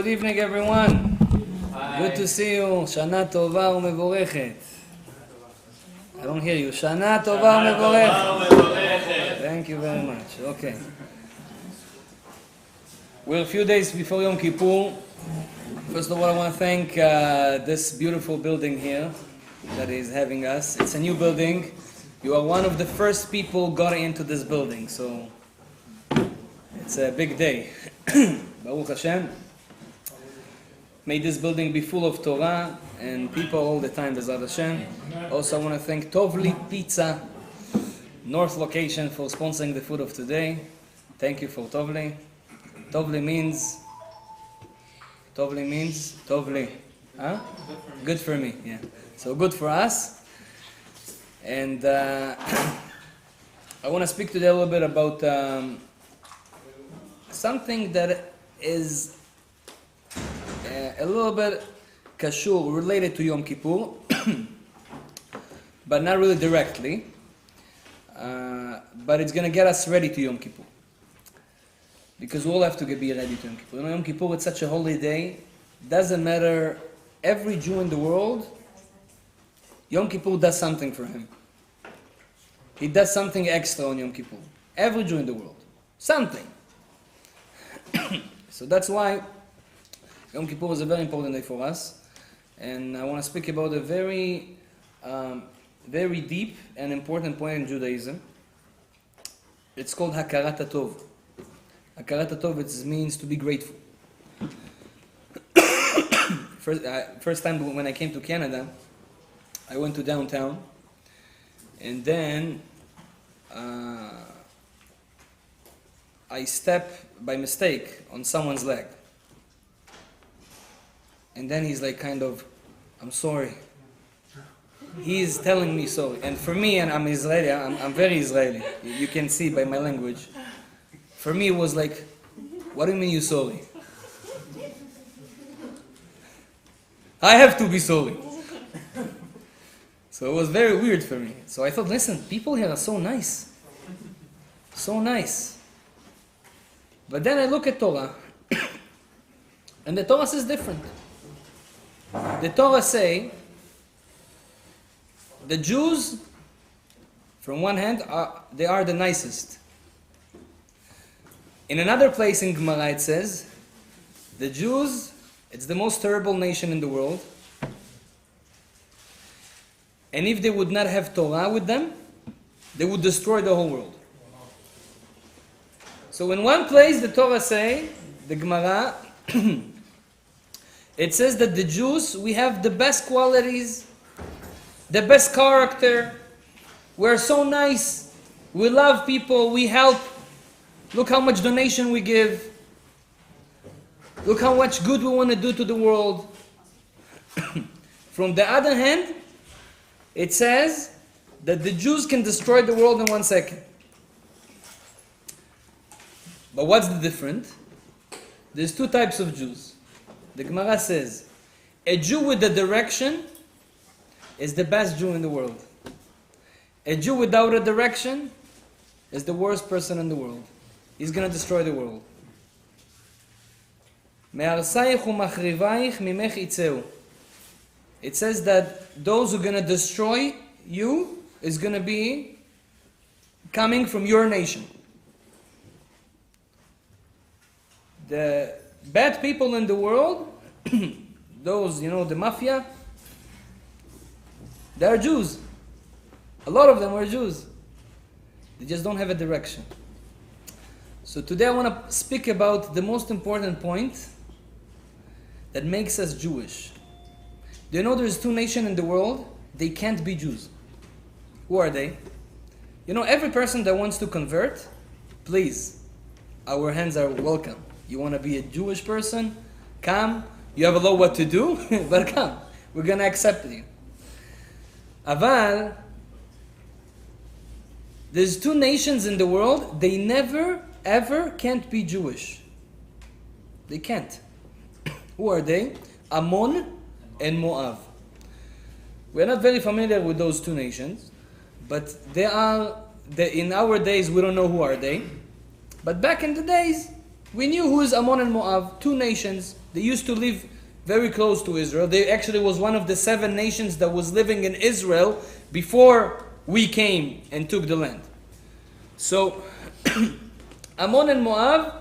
good evening everyone. Hi. Good to see you. Shana Tova umevorechet. I don't hear you. Shana Tova umevorechet. Thank you very much. Okay. We're a few days before Yom Kippur. First of all, I want to thank this beautiful building here that is having us. It's a new building. You are one of the first people got into this building, so it's a big day. Baruch Hashem. May this building be full of Torah and people all the time, Bezrat Hashem. Also, I want to thank Tovli Pizza, North location, for sponsoring the food of today. Thank you for Tovli. Tovli means, huh? Good for me, yeah. So good for us. And I want to speak today a little bit about something that is a little bit kashur, related to Yom Kippur, but not really directly. But it's going to get us ready to Yom Kippur. Because we all have to be ready to Yom Kippur. You know, Yom Kippur, it's such a holy day. Doesn't matter, every Jew in the world, Yom Kippur does something for him. He does something extra on Yom Kippur. Every Jew in the world. Something. So that's why Yom Kippur is a very important day for us. And I want to speak about a very, very deep and important point in Judaism. It's called Hakarat HaTov. Hakarat HaTov, it means to be grateful. First time when I came to Canada, I went to downtown, and then I stepped by mistake on someone's leg. And then he's like kind of, I'm sorry. He's telling me sorry. And for me, and I'm Israeli, I'm very Israeli. You can see by my language. For me, it was like, what do you mean you're sorry? I have to be sorry. So it was very weird for me. So I thought, listen, people here are so nice. So nice. But then I look at Torah, and the Torah says different. The Torah say, the Jews, from one hand, they are the nicest. In another place in Gemara it says, the Jews, it's the most terrible nation in the world. And if they would not have Torah with them, they would destroy the whole world. So in one place the Torah say, the Gemara, it says that the Jews, we have the best qualities, the best character, we're so nice, we love people, we help, look how much donation we give, look how much good we want to do to the world. From the other hand, it says that the Jews can destroy the world in 1 second. But what's the difference? There's two types of Jews. The Gemara says, a Jew with a direction is the best Jew in the world. A Jew without a direction is the worst person in the world. He's going to destroy the world. It says that those who are going to destroy you is going to be coming from your nation. The bad people in the world, those, the mafia, they are Jews. A lot of them are Jews. They just don't have a direction. So today I want to speak about the most important point that makes us Jewish. Do you know there's two nations in the world? They can't be Jews. Who are they? Every person that wants to convert, please, our hands are welcome. You want to be a Jewish person? Come. You have a lot what to do, but come. We're going to accept you. Aval, there's two nations in the world, they never, ever can't be Jewish. They can't. Who are they? Ammon and Moab. We're not very familiar with those two nations, but in our days we don't know who are they. But back in the days, we knew who is Ammon and Moab, two nations They used to live very close to Israel. They actually was one of the 7 nations that was living in Israel before we came and took the land. So, Ammon and Moab,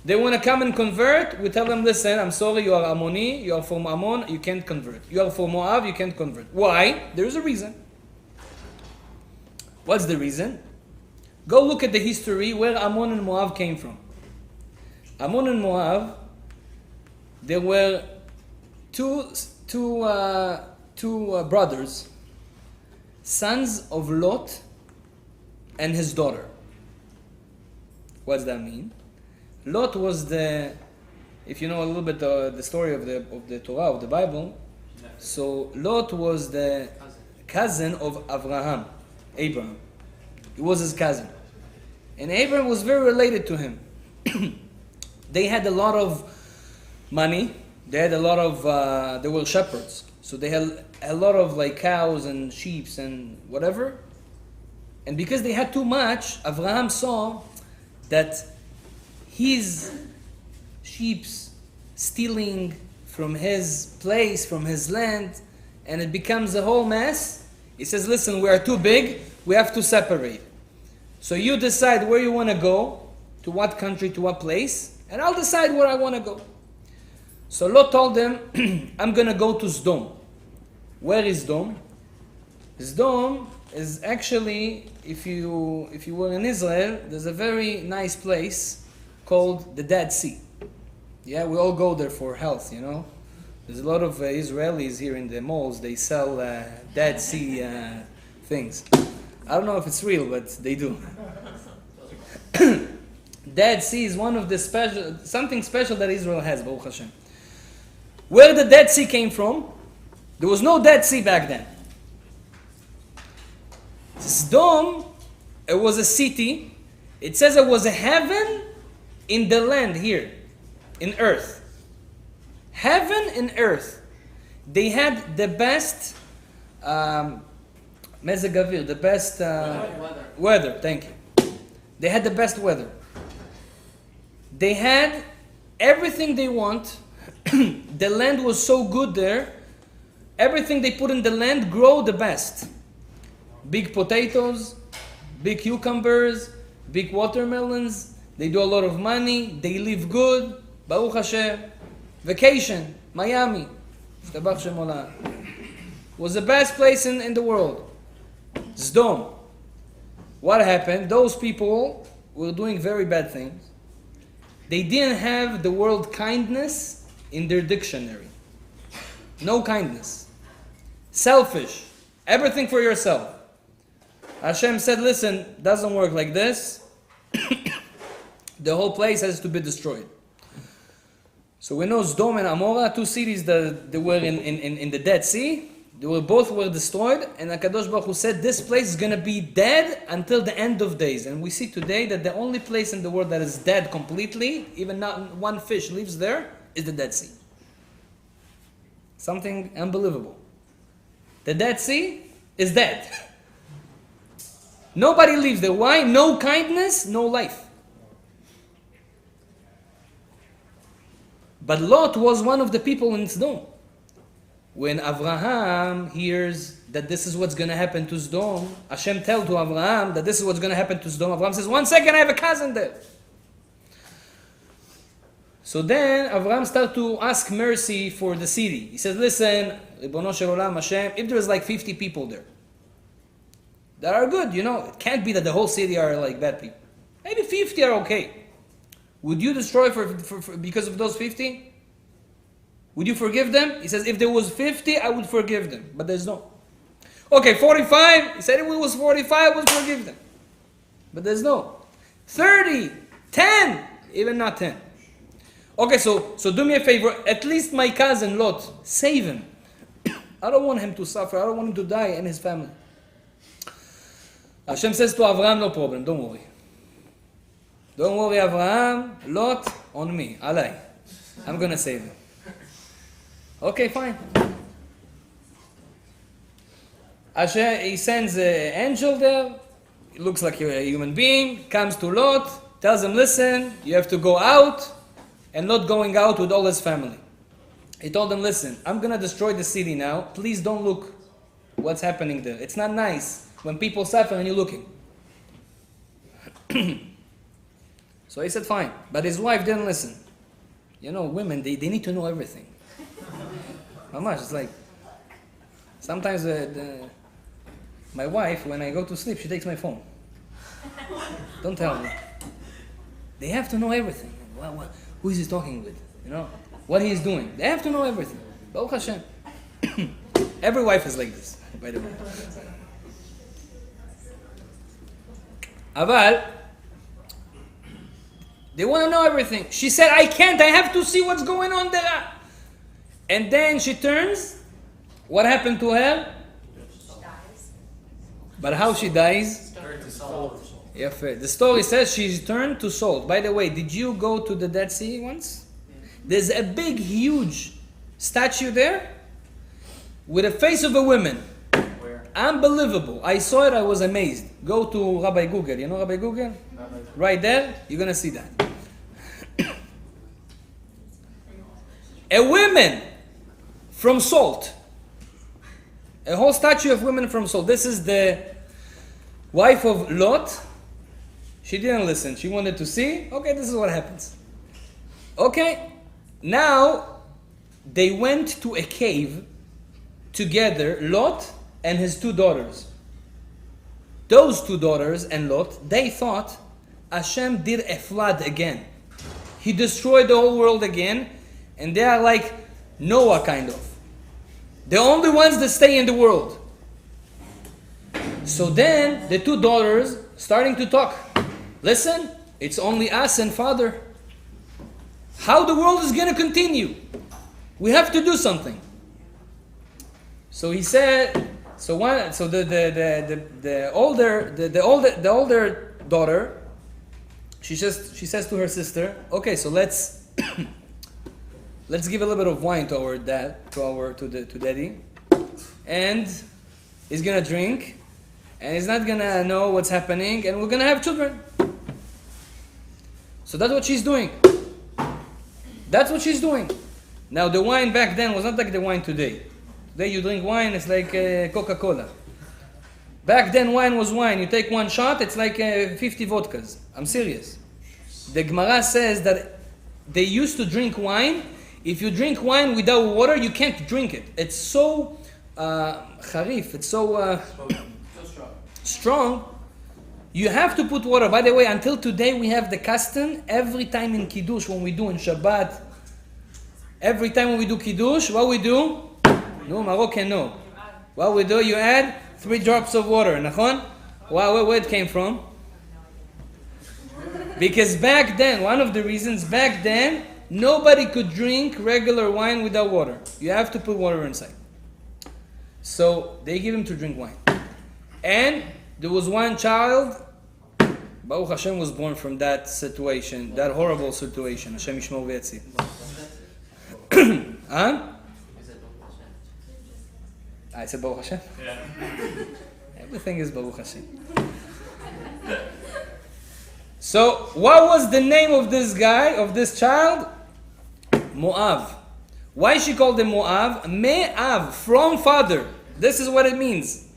they want to come and convert. We tell them, listen, I'm sorry, you are Ammoni, you are from Ammon, you can't convert. You are from Moab, you can't convert. Why? There is a reason. What's the reason? Go look at the history where Ammon and Moab came from. Ammon and Moab, there were two brothers, sons of Lot and his daughter. What does that mean? Lot was if you know a little bit the story of the Torah, of the Bible, so Lot was the cousin of Abraham. He was his cousin. And Abraham was very related to him. They had a lot of money. They had a lot of, they were shepherds. So they had a lot of like cows and sheep and whatever. And because they had too much, Abraham saw that his sheep's stealing from his place, from his land, and it becomes a whole mess. He says, listen, we are too big, we have to separate. So you decide where you want to go, to what country, to what place, and I'll decide where I want to go. So Lot told them, I'm going to go to Sdom. Where is Sdom? Sdom is actually, if you were in Israel, there's a very nice place called the Dead Sea. Yeah, we all go there for health, you know. There's a lot of Israelis here in the malls, they sell Dead Sea things. I don't know if it's real, but they do. Dead Sea is one of the something special that Israel has, Baruch Hashem. Where the Dead Sea came from, there was no Dead Sea back then. Sdom, it was a city. It says it was a heaven in the land here, in earth. Heaven and earth. They had the best mezeg avir, the best weather. Thank you. They had the best weather. They had everything they want. The land was so good there. Everything they put in the land grow the best. Big potatoes, big cucumbers, big watermelons. They do a lot of money. They live good. Baruch Hashem. Vacation, Miami. Was the best place in the world. Sdom. What happened? Those people were doing very bad things. They didn't have the word kindness in their dictionary. No kindness. Selfish. Everything for yourself. Hashem said, listen, doesn't work like this. The whole place has to be destroyed. So we know Sdom and Amorah, 2 cities that they were in the Dead Sea. Both were destroyed, and HaKadosh Baruch Hu said this place is going to be dead until the end of days. And we see today that the only place in the world that is dead completely, even not one fish lives there, is the Dead Sea. Something unbelievable. The Dead Sea is dead. Nobody lives there. Why? No kindness, no life. But Lot was one of the people in Sdom. When Abraham hears that this is what's going to happen to Sdom, Hashem tells to Abraham that this is what's going to happen to Sdom. Abraham says, 1 second, I have a cousin there. So then Abraham starts to ask mercy for the city. He says, listen, Ribono Shel Olam, Hashem, if there's like 50 people there that are good, you know, it can't be that the whole city are like bad people. Maybe 50 are okay. Would you destroy for because of those 50? Would you forgive them? He says, if there was 50, I would forgive them. But there's no. Okay, 45. He said, if it was 45, I would forgive them. But there's no. 30, 10, even not 10. Okay, so do me a favor. At least my cousin Lot, save him. I don't want him to suffer. I don't want him to die and his family. Hashem says to Abraham, no problem. Don't worry. Don't worry, Abraham. Lot, on me. Alay. I'm going to save him. Okay, fine. Hashem, he sends an angel there. It looks like a human being. Comes to Lot. Tells him, listen, you have to go out. and not going out with all his family. He told them, listen, I'm going to destroy the city now. Please don't look what's happening there. It's not nice when people suffer and you're looking. So he said, fine. But his wife didn't listen. You know, women, they need to know everything. Mamash, it's like, sometimes my wife, when I go to sleep, she takes my phone. Don't tell me. They have to know everything. Who is he talking with? You know, what he is doing. They have to know everything. Baruch Hashem. Every wife is like this, by the way. Aval, they want to know everything. She said, I can't, I have to see what's going on there. And then she turns. What happened to her? She dies. But how she dies? Turned to salt. Yeah, fair. The story says she's turned to salt. By the way, did you go to the Dead Sea once? There's a big, huge statue there with a face of a woman. Where? Unbelievable. I saw it, I was amazed. Go to Rabbi Google. You know Rabbi Google? Right there, you're going to see that. A woman from salt. A whole statue of women from salt. This is the wife of Lot. She didn't listen. She wanted to see. Okay, this is what happens. Okay, now they went to a cave together, Lot and his two daughters. Those two daughters and Lot, they thought Hashem did a flood again. He destroyed the whole world again, and they are like Noah kind of. The only ones that stay in the world. So then the two daughters starting to talk. Listen, it's only us and Father. How the world is going to continue? We have to do something. So he said. The older daughter, she says to her sister, okay, so let's give a little bit of wine to our dad, to daddy, and he's gonna drink, and he's not gonna know what's happening, and we're gonna have children. So that's what she's doing. That's what she's doing. Now the wine back then was not like the wine today. Today you drink wine, it's like Coca-Cola. Back then wine was wine. You take one shot, it's like 50 vodkas. I'm serious. The Gemara says that they used to drink wine. If you drink wine without water, you can't drink it. It's so harif, it's so strong. You have to put water. By the way, until today we have the custom, every time in Kiddush, when we do in Shabbat, every time when we do Kiddush, what we do? No, Moroccan, no. What we do, you add 3 drops of water. Nachon? Where it came from? Because back then, one of the reasons, back then, nobody could drink regular wine without water. You have to put water inside. So they give him to drink wine. And there was one child, Baruch Hashem was born from that situation, that horrible situation. Hashem Yishmor V'Yatzil. Huh? I said Baruch Hashem? Yeah. Everything is Baruch Hashem. So, what was the name of this guy, of this child? Moav. Why she called him Moav? Me'av, from father. This is what it means.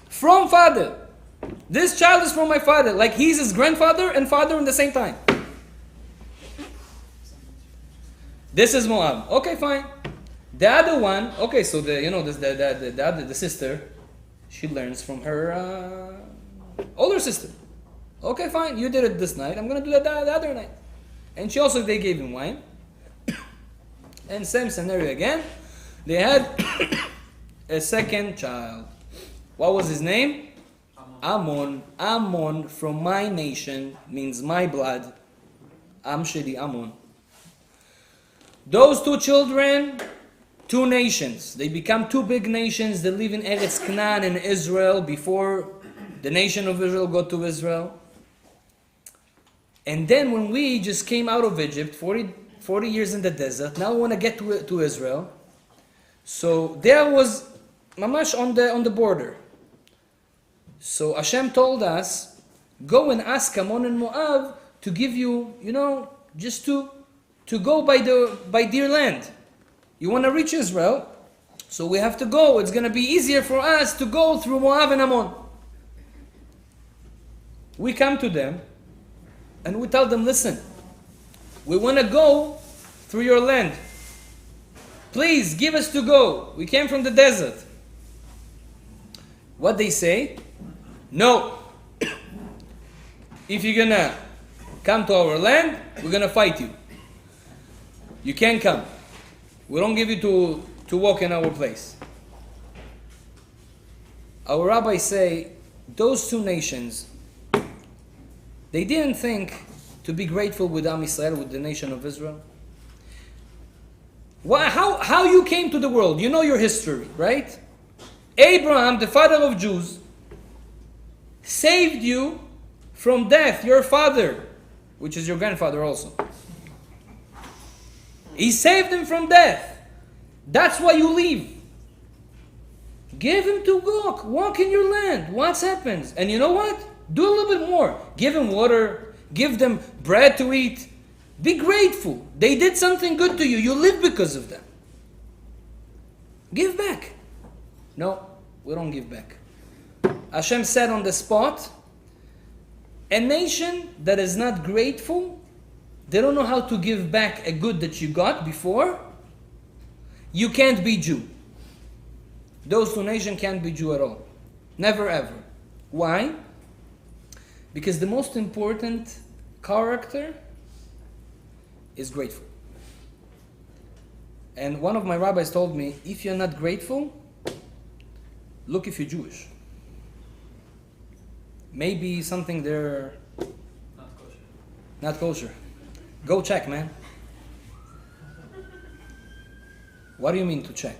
From father. This child is from my father. Like he's his grandfather and father in the same time. This is Moab. Okay, fine. The other one, okay, so the sister, she learns from her older sister. Okay, fine, you did it this night, I'm going to do it the other night. And they gave him wine. And same scenario again. They had a second child. What was his name? Ammon. Ammon from my nation means my blood. Am Sheli Ammon. Those two children, 2 nations. They become 2 big nations. They live in Eretz Canaan and Israel before the nation of Israel got to Israel. And then when we just came out of Egypt, 40 years in the desert, now we want to get to Israel. So there was Mamash on the border. So Hashem told us, go and ask Ammon and Moab to give you, just to to go by their land. You want to reach Israel, so we have to go. It's going to be easier for us to go through Moab and Ammon. We come to them and we tell them, listen, we want to go through your land. Please give us to go. We came from the desert. What they say? No. If you're going to come to our land, we're going to fight you. You can't come. We don't give you to walk in our place. Our rabbis say, those two nations, they didn't think to be grateful with Am Yisrael, with the nation of Israel. How you came to the world? You know your history, right? Abraham, the father of Jews, saved you from death, your father, which is your grandfather also. He saved him from death. That's why you leave. Give him to walk in your land. What happens? And you know what? Do a little bit more. Give him water. Give them bread to eat. Be grateful. They did something good to you. You live because of them. Give back. No, we don't give back. Hashem said on the spot, a nation that is not grateful, they don't know how to give back a good that you got before, you can't be Jew. Those two nations can't be Jew at all. Never ever. Why? Because the most important character is grateful. And one of my rabbis told me, if you're not grateful, look if you're Jewish. Maybe something there Not kosher. not kosher. Go check, man. What do you mean to check?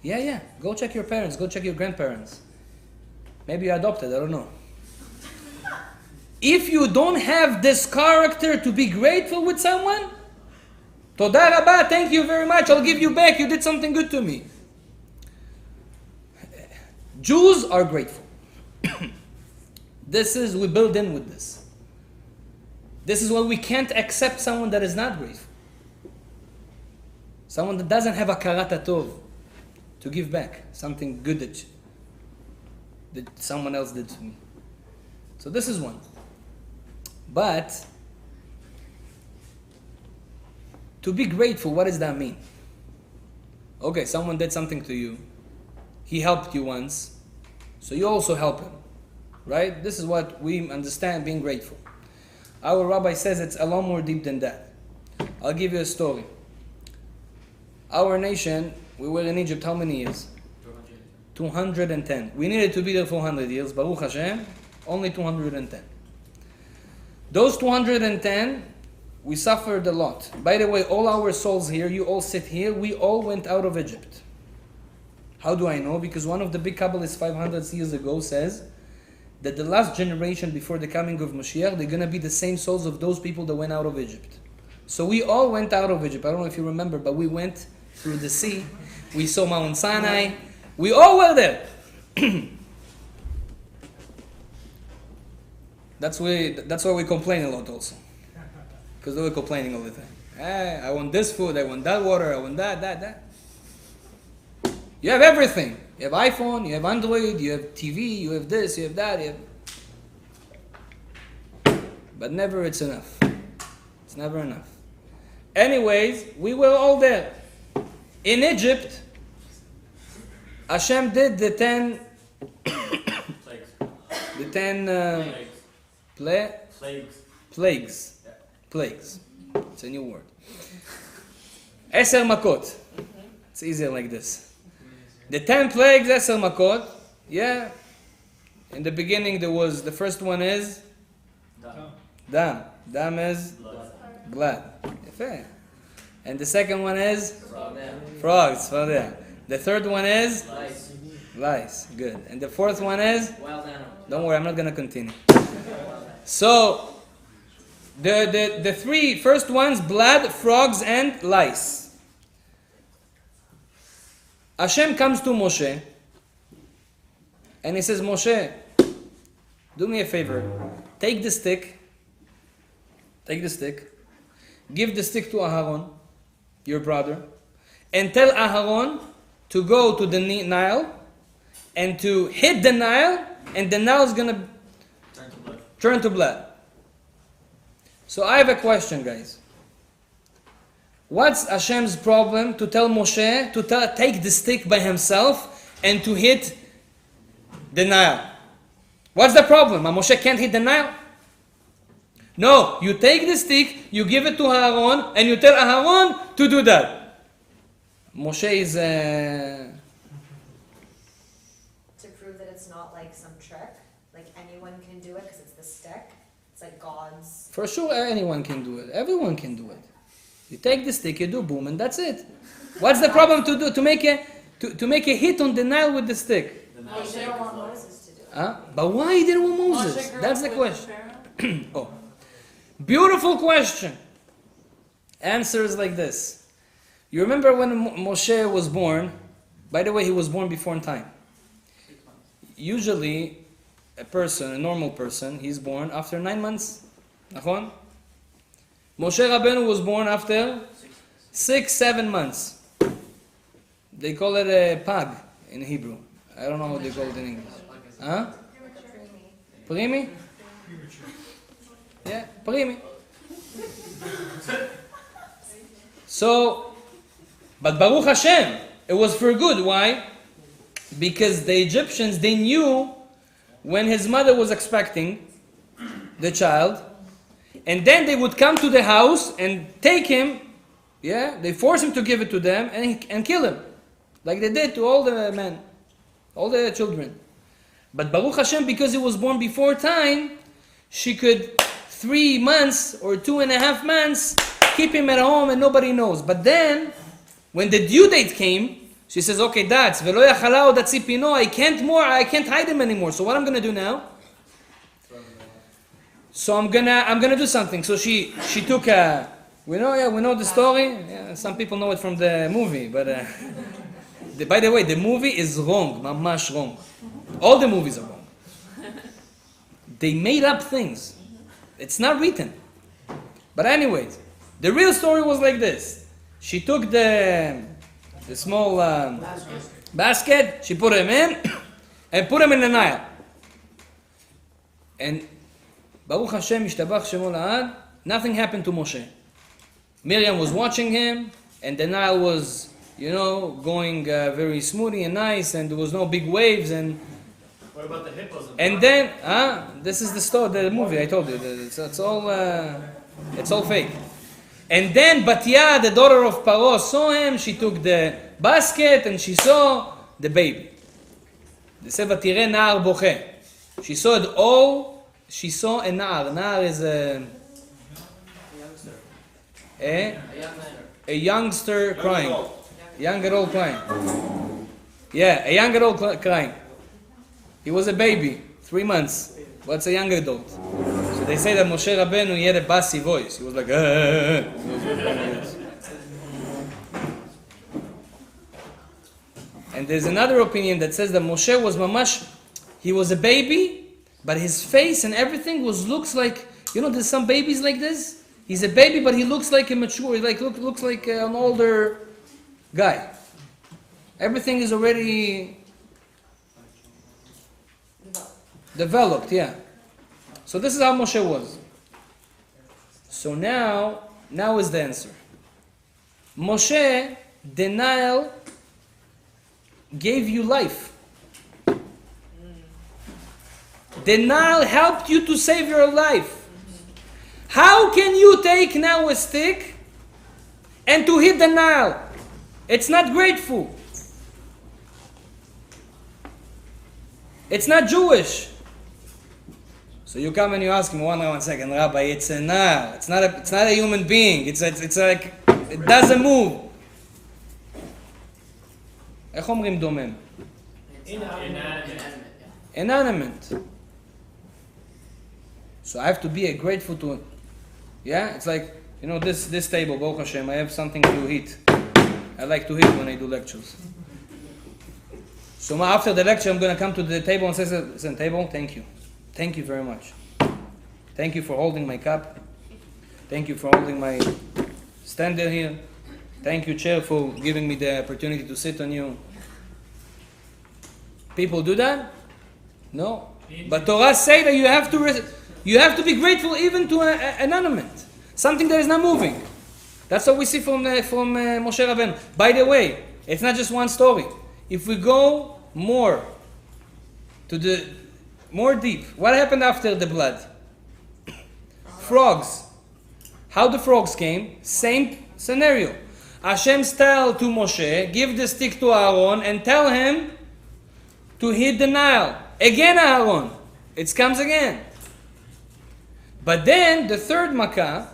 Yeah. Go check your parents. Go check your grandparents. Maybe you adopted, I don't know. If you don't have this character to be grateful with someone, Toda Rabba, thank you very much, I'll give you back, you did something good to me. Jews are grateful. We build in with this. This is why we can't accept someone that is not grateful. Someone that doesn't have a karat tov to give back something good that someone else did to me. So this is one. But to be grateful, what does that mean? Okay, someone did something to you. He helped you once, so you also help him. Right? This is what we understand being grateful. Our rabbi says it's a lot more deep than that. I'll give you a story. Our nation, we were in Egypt how many years? 210. We needed to be there for 100 years. Baruch Hashem, only 210. Those 210, we suffered a lot. By the way, all our souls here, you all sit here, we all went out of Egypt. How do I know? Because one of the big Kabbalists 500 years ago says that the last generation before the coming of Mashiach, they're going to be the same souls of those people that went out of Egypt. So we all went out of Egypt. I don't know if you remember, but we went through the sea. We saw Mount Sinai. We all were there. That's why we complain a lot also. Because they were complaining all the time. Hey, I want this food, I want that water, I want that. You have everything. You have iPhone, you have Android, you have TV, you have this, you have that. But never it's enough. It's never enough. Anyways, we were all there. In Egypt, Hashem did the 10 plagues. Plagues. It's a new word. Eser Makot. It's easier like this. The 10 plagues, Eser Makot. Yeah. In the beginning there was, the first one is Dam. Dam is blood. Fair. And the second one is frogs. The third one is lice. Good. And the fourth one is don't worry, I'm not gonna continue. So the three first ones, blood, frogs, and lice. Hashem comes to Moshe and he says, Moshe, do me a favor. Take the stick give the stick to Aharon, your brother, and tell Aharon to go to the Nile and to hit the Nile, and the Nile is going to Turn to blood. turn to blood. So I have a question, guys. What's Hashem's problem to tell Moshe to take the stick by himself and to hit the Nile? What's the problem? Moshe can't hit the Nile? No, you take the stick, you give it to Aaron, and you tell Aaron to do that. Moshe is... To prove that it's not like some trick, like anyone can do it because it's the stick. It's like God's. For sure, anyone can do it. Everyone can do it. You take the stick, you do boom, and that's it. What's the problem to make a hit on the Nile with the stick? The Well, Nile they don't Shaker want as well. Moses to do it. Huh? But why he didn't want Moses? That's the question. Oh, beautiful question. Answer is like this. You remember when Moshe was born? By the way, he was born before time. Usually, a normal person, he's born after 9 months. Nachon? Moshe Rabbeinu was born after 6-7 months. They call it a pag in Hebrew. I don't know how they call it in English. Huh? Primi? Yeah, primi. So, but Baruch Hashem, it was for good. Why? Because the Egyptians, they knew when his mother was expecting the child, and then they would come to the house and take him, they force him to give it to them and kill him. Like they did to all the men, all the children. But Baruch Hashem, because he was born before time, she could 3 months or 2.5 months keep him at home and nobody knows. But then, when the due date came, she says, okay, that's velo yachala od atzipino, I can't hide him anymore. So what I'm gonna do now? So I'm gonna do something. So she took we know the story. Yeah, some people know it from the movie, but by the way, the movie is wrong, mamash wrong. All the movies are wrong. They made up things. It's not written. But anyways, the real story was like this. She took the small basket, she put him in, and put him in the Nile. And Baruch Hashem, Yishtabach Shemo La'ad, nothing happened to Moshe. Miriam was watching him, and the Nile was, going very smoothly and nice, and there was no big waves, and What about the hippos? and then, this is the story, the movie I told you. It's all fake. And then Batya, the daughter of Paro, saw him. She took the basket and she saw the baby. They say Vatire Na'ar Boche. She saw it all. She saw a Na'ar. Na'ar is a youngster crying. Young adult crying. Yeah, a young adult crying. He was a baby, 3 months. What's a young adult? So they say that Moshe Rabbeinu, he had a bassy voice. He was like, And there's another opinion that says that Moshe was mamash, he was a baby, but his face and everything looks like, there's some babies like this. He's a baby, but he looks like a mature, looks like an older guy. Everything is already developed, yeah. So this is how Moshe was. So now is the answer. Moshe, the Nile gave you life. The Nile helped you to save your life. How can you take now a stick and to hit the Nile? It's not grateful. It's not Jewish. So you come and you ask him, 1 second, Rabbi, it's a Nile. It's not a human being. It's like, it doesn't move. איך אומרים דומם? Inanimate. So I have to be grateful to, it's like, this table, Baruch Hashem, I have something to eat. I like to eat when I do lectures. So after the lecture, I'm going to come to the table and say, listen, table, thank you. Thank you very much. Thank you for holding my cup. Thank you for holding my stand there here. Thank you, chair, for giving me the opportunity to sit on you. People do that? No. But Torah say that you have to be grateful even to an animate, something that is not moving. That's what we see from Moshe Rabbeinu. By the way, it's not just one story. If we go more deep, what happened after the blood? Frogs. How the frogs came? Same scenario. Hashem tell to Moshe, give the stick to Aaron and tell him to hit the Nile. Again Aaron. It comes again. But then the third makkah,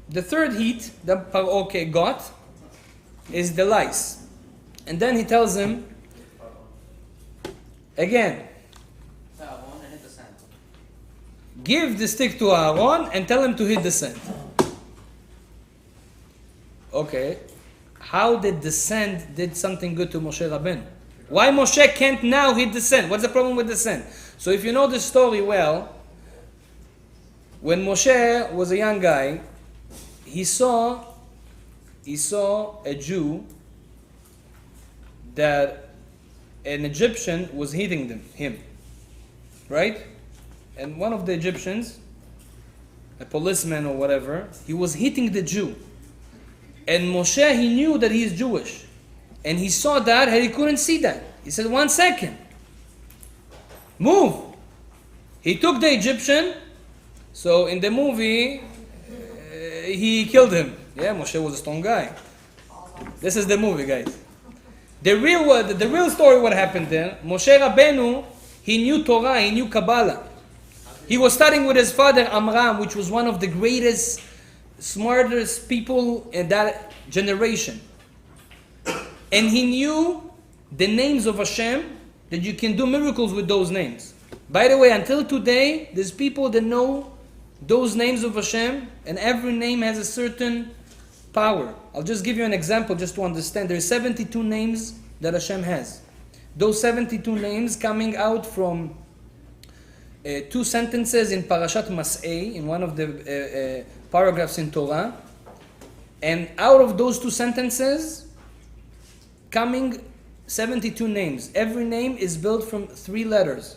the third heat that Paro got is the lice. And then he tells him, again, give the stick to Aaron and tell him to hit the sand. Okay, how did the sand did something good to Moshe Rabbeinu? Why Moshe can't now hit the sand? What's the problem with the sand? So if you know the story well, when Moshe was a young guy, he saw a Jew that an Egyptian was hitting him, right? And one of the Egyptians, a policeman or whatever, he was hitting the Jew. And Moshe, he knew that he is Jewish. And he saw that and he couldn't see that. He said, 1 second. Move. He took the Egyptian. So in the movie, he killed him. Yeah, Moshe was a strong guy. This is the movie, guys. The real story, what happened there, Moshe Rabbeinu, he knew Torah, he knew Kabbalah. He was studying with his father Amram, which was one of the greatest, smartest people in that generation. And he knew the names of Hashem, that you can do miracles with those names. By the way, until today, there's people that know those names of Hashem, and every name has a certain power. I'll just give you an example just to understand. There are 72 names that Hashem has. Those 72 names coming out from 2 sentences in Parashat Mas'ei, in one of the paragraphs in Torah. And out of those 2 sentences, coming 72 names. Every name is built from 3 letters.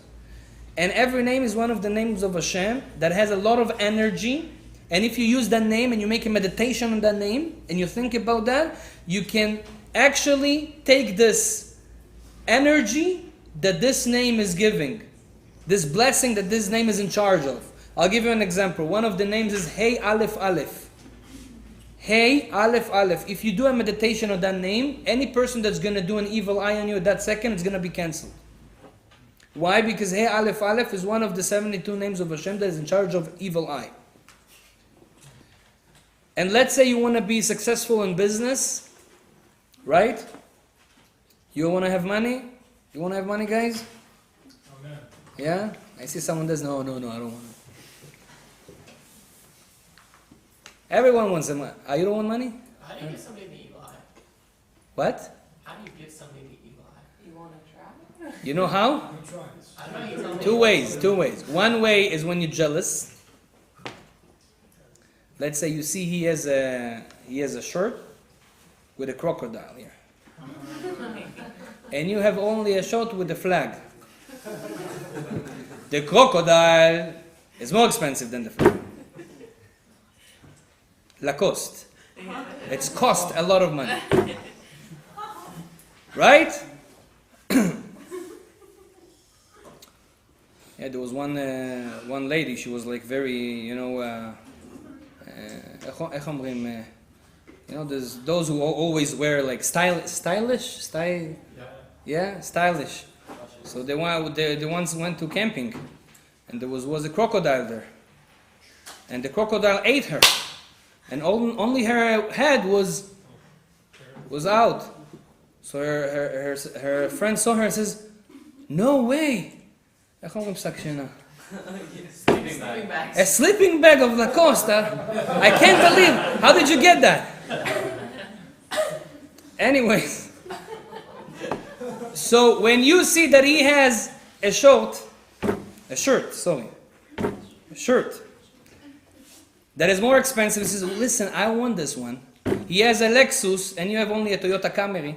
And every name is one of the names of Hashem that has a lot of energy. And if you use that name and you make a meditation on that name, and you think about that, you can actually take this energy that this name is giving, this blessing that this name is in charge of. I'll give you an example. One of the names is Hey Aleph Aleph. Hey Aleph Aleph. If you do a meditation on that name, any person that's going to do an evil eye on you at that second, it's going to be cancelled. Why? Because Hey Aleph Aleph is one of the 72 names of Hashem that is in charge of evil eye. And let's say you want to be successful in business, right? You want to have money? You want to have money, guys? Amen. Yeah? I see someone does, no, I don't want it. Everyone wants money. You don't want money? How do you give somebody the evil eye? What? How do you give somebody the evil eye? You wanna try? You know how? I don't know. You tell me. Two ways. One way is when you're jealous. Let's say you see he has a shirt with a crocodile here. And you have only a shirt with a flag. The crocodile is more expensive than the flag. Lacoste. It's cost a lot of money. Right? Yeah, there was one lady, she was like very, איך אומרים, there's those who always wear like stylish. So they once went to camping, and there was a crocodile there, and the crocodile ate her, and only her head was out. So her friend saw her and says, "No way!" איך אומרים שק שינה? A sleeping bag of Lacoste. I can't believe. How did you get that? Anyways. So when you see that he has a shirt that is more expensive, he says, listen, I want this one. he has a Lexus and you have only a Toyota Camry.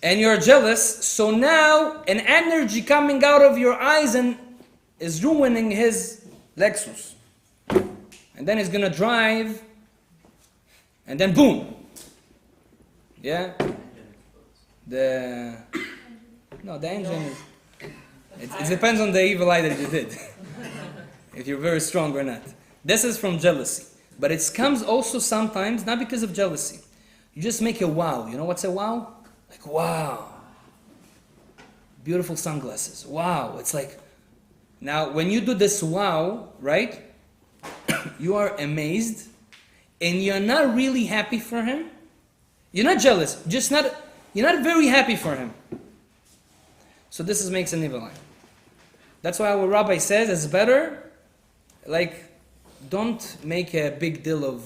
And you're jealous, so now an energy coming out of your eyes and is ruining his Lexus. And then he's gonna drive, and then boom. Yeah? The engine is... It depends on the evil eye that you did. If you're very strong or not. This is from jealousy. But it comes also sometimes, not because of jealousy. You just make a wow. You know what's a wow? Like, wow. Beautiful sunglasses. Wow. It's like... Now, when you do this wow, right? You are amazed. And you're not really happy for him. You're not jealous. You're not very happy for him. So this makes an evil eye. That's why our rabbi says it's better, like, don't make a big deal of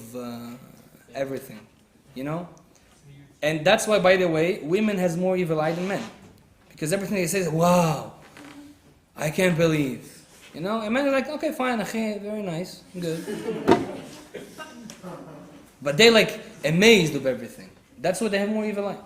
everything, you know? And that's why, by the way, women has more evil eye than men. Because everything they say is, wow, I can't believe. You know? And men are like, okay, fine, okay, very nice, good. But they like amazed of everything. That's why they have more evil eye.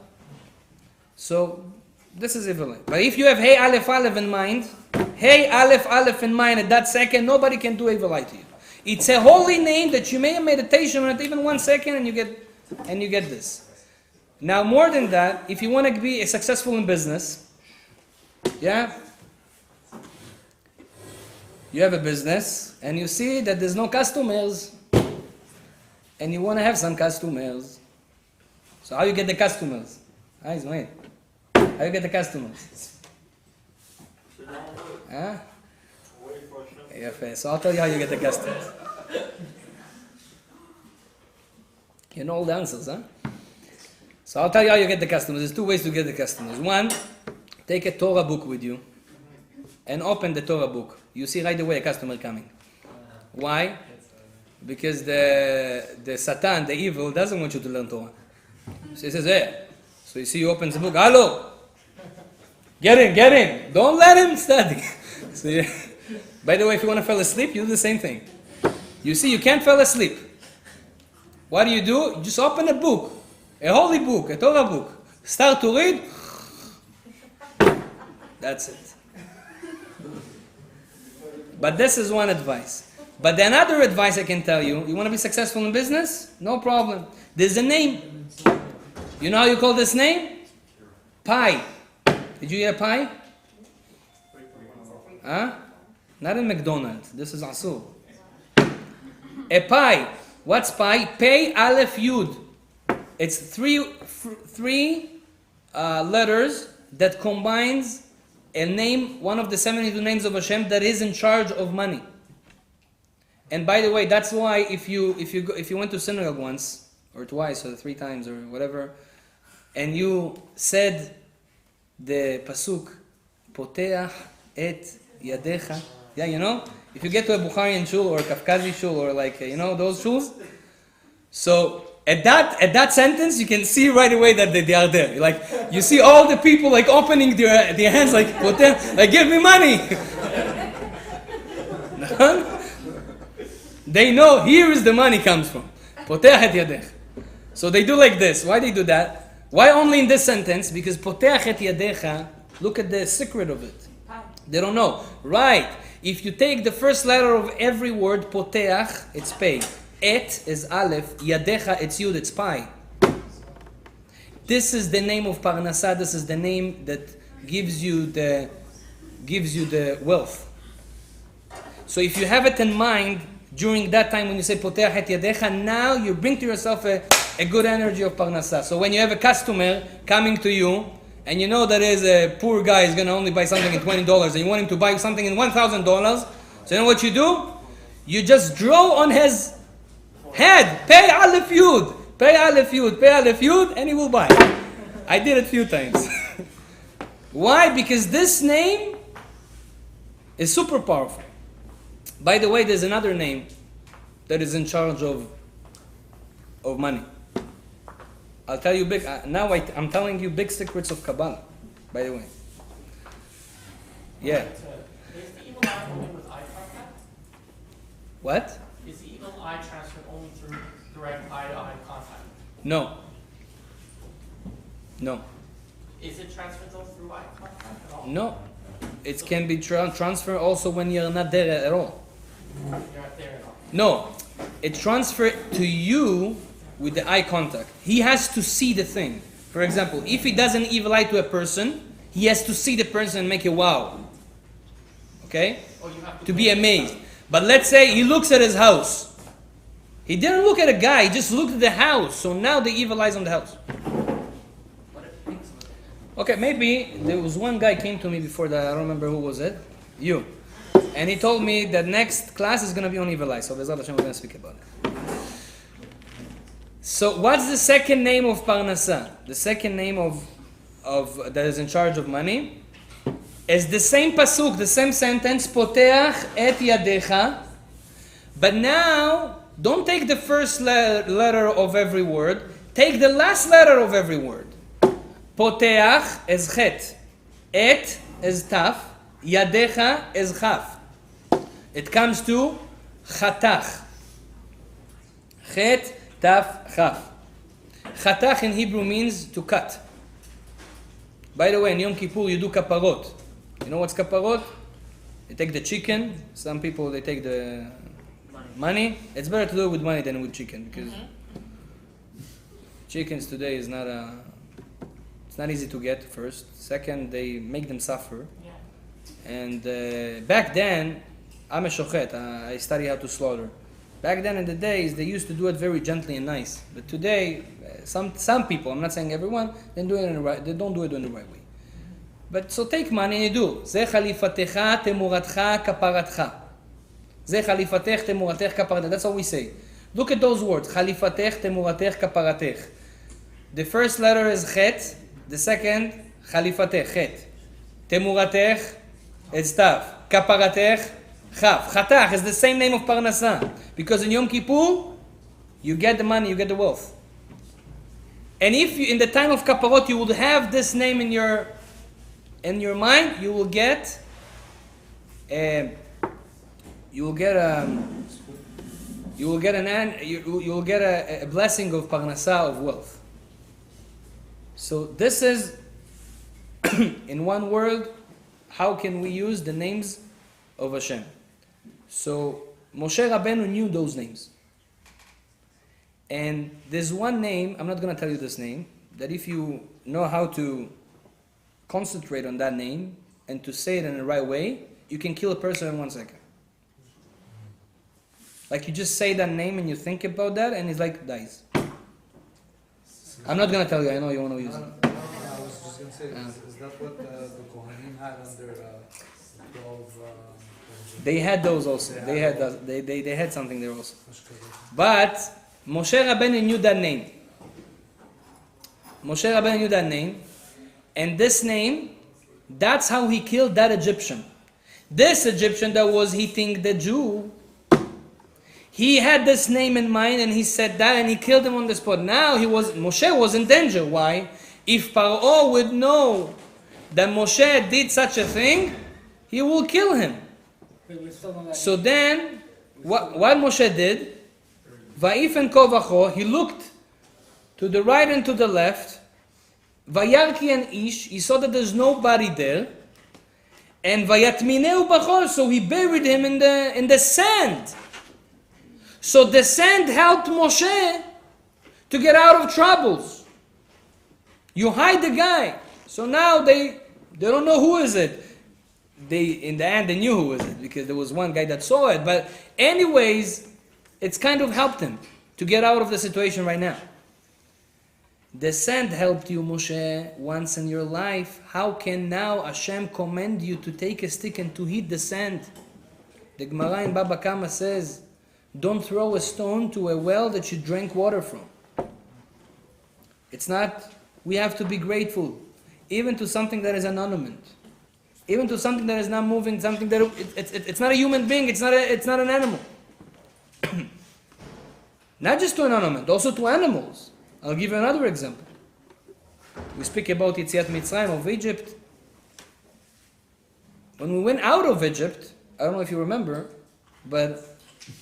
So, this is evil eye. But if you have Hey Aleph Aleph in mind, Hey Aleph Aleph in mind at that second, nobody can do evil eye to you. It's a holy name that you may have meditation on it even 1 second and you get this. Now more than that, if you want to be successful in business, yeah, you have a business and you see that there's no customers and you want to have some customers. So how you get the customers? How you get the customers? Huh? So I'll tell you how you get the customers. You know all the answers, huh? So I'll tell you how you get the customers. There's 2 ways to get the customers. One, take a Torah book with you and open the Torah book. You see right away a customer coming. Why? Because the Satan, the evil, doesn't want you to learn Torah. So he says, hey. So you see, he opens the book. Hello. Get in. Don't let him study. So, by the way, if you want to fall asleep, you do the same thing. You see, you can't fall asleep. What do? You just open a book. A holy book, a Torah book. Start to read. That's it. But this is one advice. But the another advice I can tell you, you want to be successful in business? No problem. There's a name. You know how you call this name? Pie. Did you hear pie? Huh? Not in McDonald's. This is Asur. A pie. What's pie? Pei Aleph Yud. It's three letters that combines a name, one of the 72 names of Hashem that is in charge of money. And by the way, that's why if you went to synagogue once or twice or 3 times or whatever, and you said the pasuk, Poteach et yadecha. Yeah, you know? If you get to a Bukharian shul or a Kafkazi shul or like, you know, those shuls. So, at that sentence, you can see right away that they are there. Like, you see all the people like opening their hands like, Poteach, like, give me money. They know here is the money comes from. Poteach et yadecha. So they do like this. Why they do that? Why only in this sentence? Because Poteach et yadecha, look at the secret of it. They don't know. Right. If you take the first letter of every word, Poteach, it's pei. Et is aleph. Yadecha, it's yud, it's pi. This is the name of Parnasah. This is the name that gives you the wealth. So if you have it in mind during that time when you say Poteach et yadecha, now you bring to yourself a good energy of Parnasah. So when you have a customer coming to you, and you know that is a poor guy is going to only buy something in $20, and you want him to buy something in $1,000, so you know what you do? You just draw on his head, Pei Aleph Yud, Pei Aleph Yud, Pei Aleph Yud, and he will buy. I did it a few times. Why? Because this name is super powerful. By the way, there's another name that is in charge of money. I'll tell you I'm telling you big secrets of Kabbalah, by the way. Yeah. Is the evil eye only with eye contact? What? Is the evil eye transferred only through direct eye-to-eye contact? No. No. Is it transferred though through eye contact at all? No. It can be transferred also when you're not there at all. You're not there at all. No. It transfers to you with the eye contact. He has to see the thing. For example, if he does an evil eye to a person, he has to see the person and make a wow. Okay? Or you have To be amazed. But let's say he looks at his house. He didn't look at a guy, he just looked at the house. So now the evil eye's on the house. What it thinks of it. Okay, maybe there was one guy came to me before that, I don't remember who was it. You. And he told me that next class is going to be on evil eye. So Bezrat Hashem, we're going to speak about it. So what's the second name of Parnasa? The second name of that is in charge of money is the same pasuk, the same sentence, Poteach et yadecha. But now, don't take the first letter of every word. Take the last letter of every word. Poteach is chet. Et is taf. Yadecha is chaf. It comes to chatach. Chet, taf, chaf. Chatach in Hebrew means to cut. By the way, in Yom Kippur you do kaparot. You know what's kaparot? You take the chicken. Some people, they take the money. It's better to do it with money than with chicken, because chickens today is not it's not easy to get, first. Second, they make them suffer. Yeah. And back then, I'm a shochet. I study how to slaughter. Back then in the days, they used to do it very gently and nice. But today, some people, I'm not saying everyone, they don't do it in the right way. But so take money and you do. Ze chalifatecha temuratcha kaparatcha. Ze chalifatech temuratech kaparatech. That's all we say. Look at those words. Chalifatech temuratech kaparatech. The first letter is chet. The second, chalifatech, chet. Temuratech, it's tav. Kaparatech, chaf. Chatach is the same name of Parnasa. Because in Yom Kippur, you get the money, you get the wealth. And if you, in the time of Kaparot, you would have this name in your mind, you will get a blessing of Parnasa, of wealth. So this is, in one word, how can we use the names of Hashem? So Moshe Rabbeinu knew those names. And there's one name, I'm not going to tell you this name, that if you know how to concentrate on that name and to say it in the right way, you can kill a person in 1 second. Like you just say that name and you think about that and it's like dies. I'm not going to tell you, I know you want to use it. I was just going to say, is that what the Kohanim had under 12? They had those also. They had something there also. But Moshe Rabbeinu knew that name. Moshe Rabbeinu knew that name. And this name, that's how he killed that Egyptian. This Egyptian that was eating the Jew, he had this name in mind and he said that and he killed him on the spot. Now Moshe was in danger. Why? If Paro would know that Moshe did such a thing, he will kill him. So then, what Moshe did, Va'ifen kovacho, he looked to the right and to the left, Vayarki and Ish, he saw that there's nobody there, and Vayatmineu bachol, so he buried him in the sand. So the sand helped Moshe to get out of troubles. You hide the guy. So now they don't know who is it. In the end they knew who was it because there was one guy that saw it. But anyways, it's kind of helped him to get out of the situation right now. The sand helped you, Moshe, once in your life. How can now Hashem command you to take a stick and to hit the sand? The Gemara in Baba Kama says, don't throw a stone to a well that you drank water from. It's not, we have to be grateful, even to something that is an ornament, even to something that is not moving, something that it's not a human being, it's not an animal. Not just to an ornament, also to animals. I'll give you another example. We speak about Yetziat Mitzrayim of Egypt. When we went out of Egypt, I don't know if you remember, but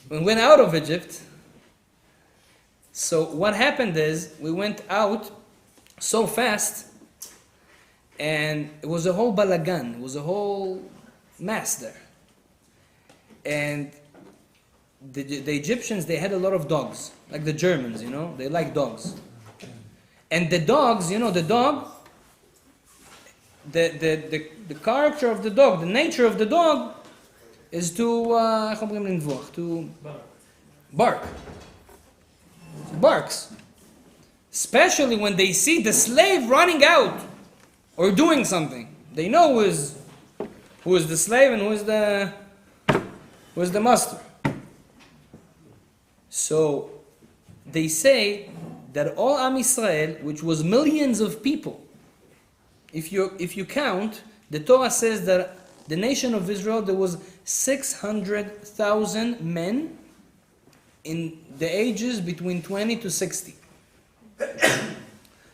we went out of Egypt. So what happened is we went out so fast, and it was a whole balagan, it was a whole mess there. And the Egyptians, they had a lot of dogs, like the Germans, you know, they like dogs. And the dogs, you know, the dog, the character of the dog, the nature of the dog is to bark. It barks. Especially when they see the slave running out or doing something. They know who is the slave and who is the master. So they say that all Am Yisrael, which was millions of people, if you count, the Torah says that the nation of Israel, there was 600,000 men in the ages between 20 to 60.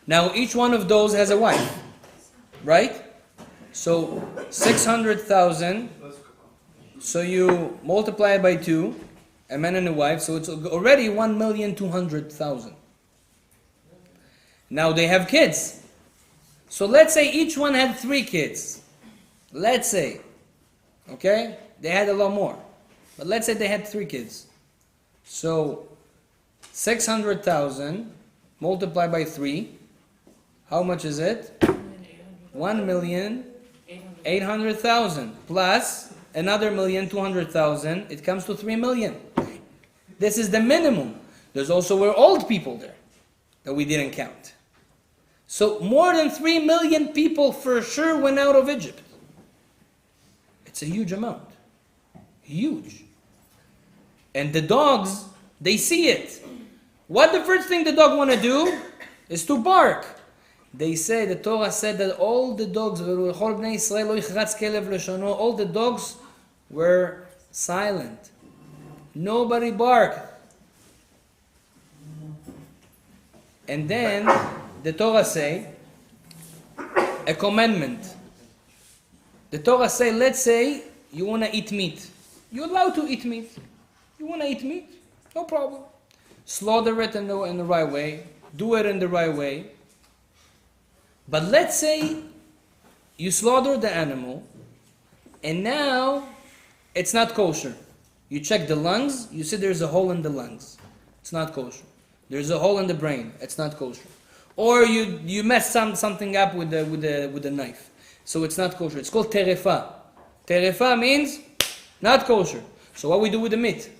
Now each one of those has a wife, right? So 600,000, so you multiply it by 2, a man and a wife, so it's already 1,200,000. Now they have kids. So let's say each one had 3 kids. Let's say, okay? They had a lot more. But let's say they had 3 kids. So 600,000 multiplied by 3, how much is it? 1,800,000 plus another 1,200,000, it comes to 3 million. This is the minimum. There's also were old people there that we didn't count. So more than 3 million people for sure went out of Egypt. It's a huge amount. Huge. And the dogs, they see it. What the first thing the dog want to do is to bark. They say, the Torah said that all the dogs, all the dogs were silent. Nobody barked. And then the Torah say a commandment. The Torah say, let's say you want to eat meat. You're allowed to eat meat. You want to eat meat? No problem. Slaughter it in the right way. Do it in the right way. But let's say you slaughter the animal and now it's not kosher. You check the lungs, you see there's a hole in the lungs. It's not kosher. There's a hole in the brain. It's not kosher. Or you mess something up with the knife. So it's not kosher. It's called terefa. Terefa means not kosher. So what we do with the meat?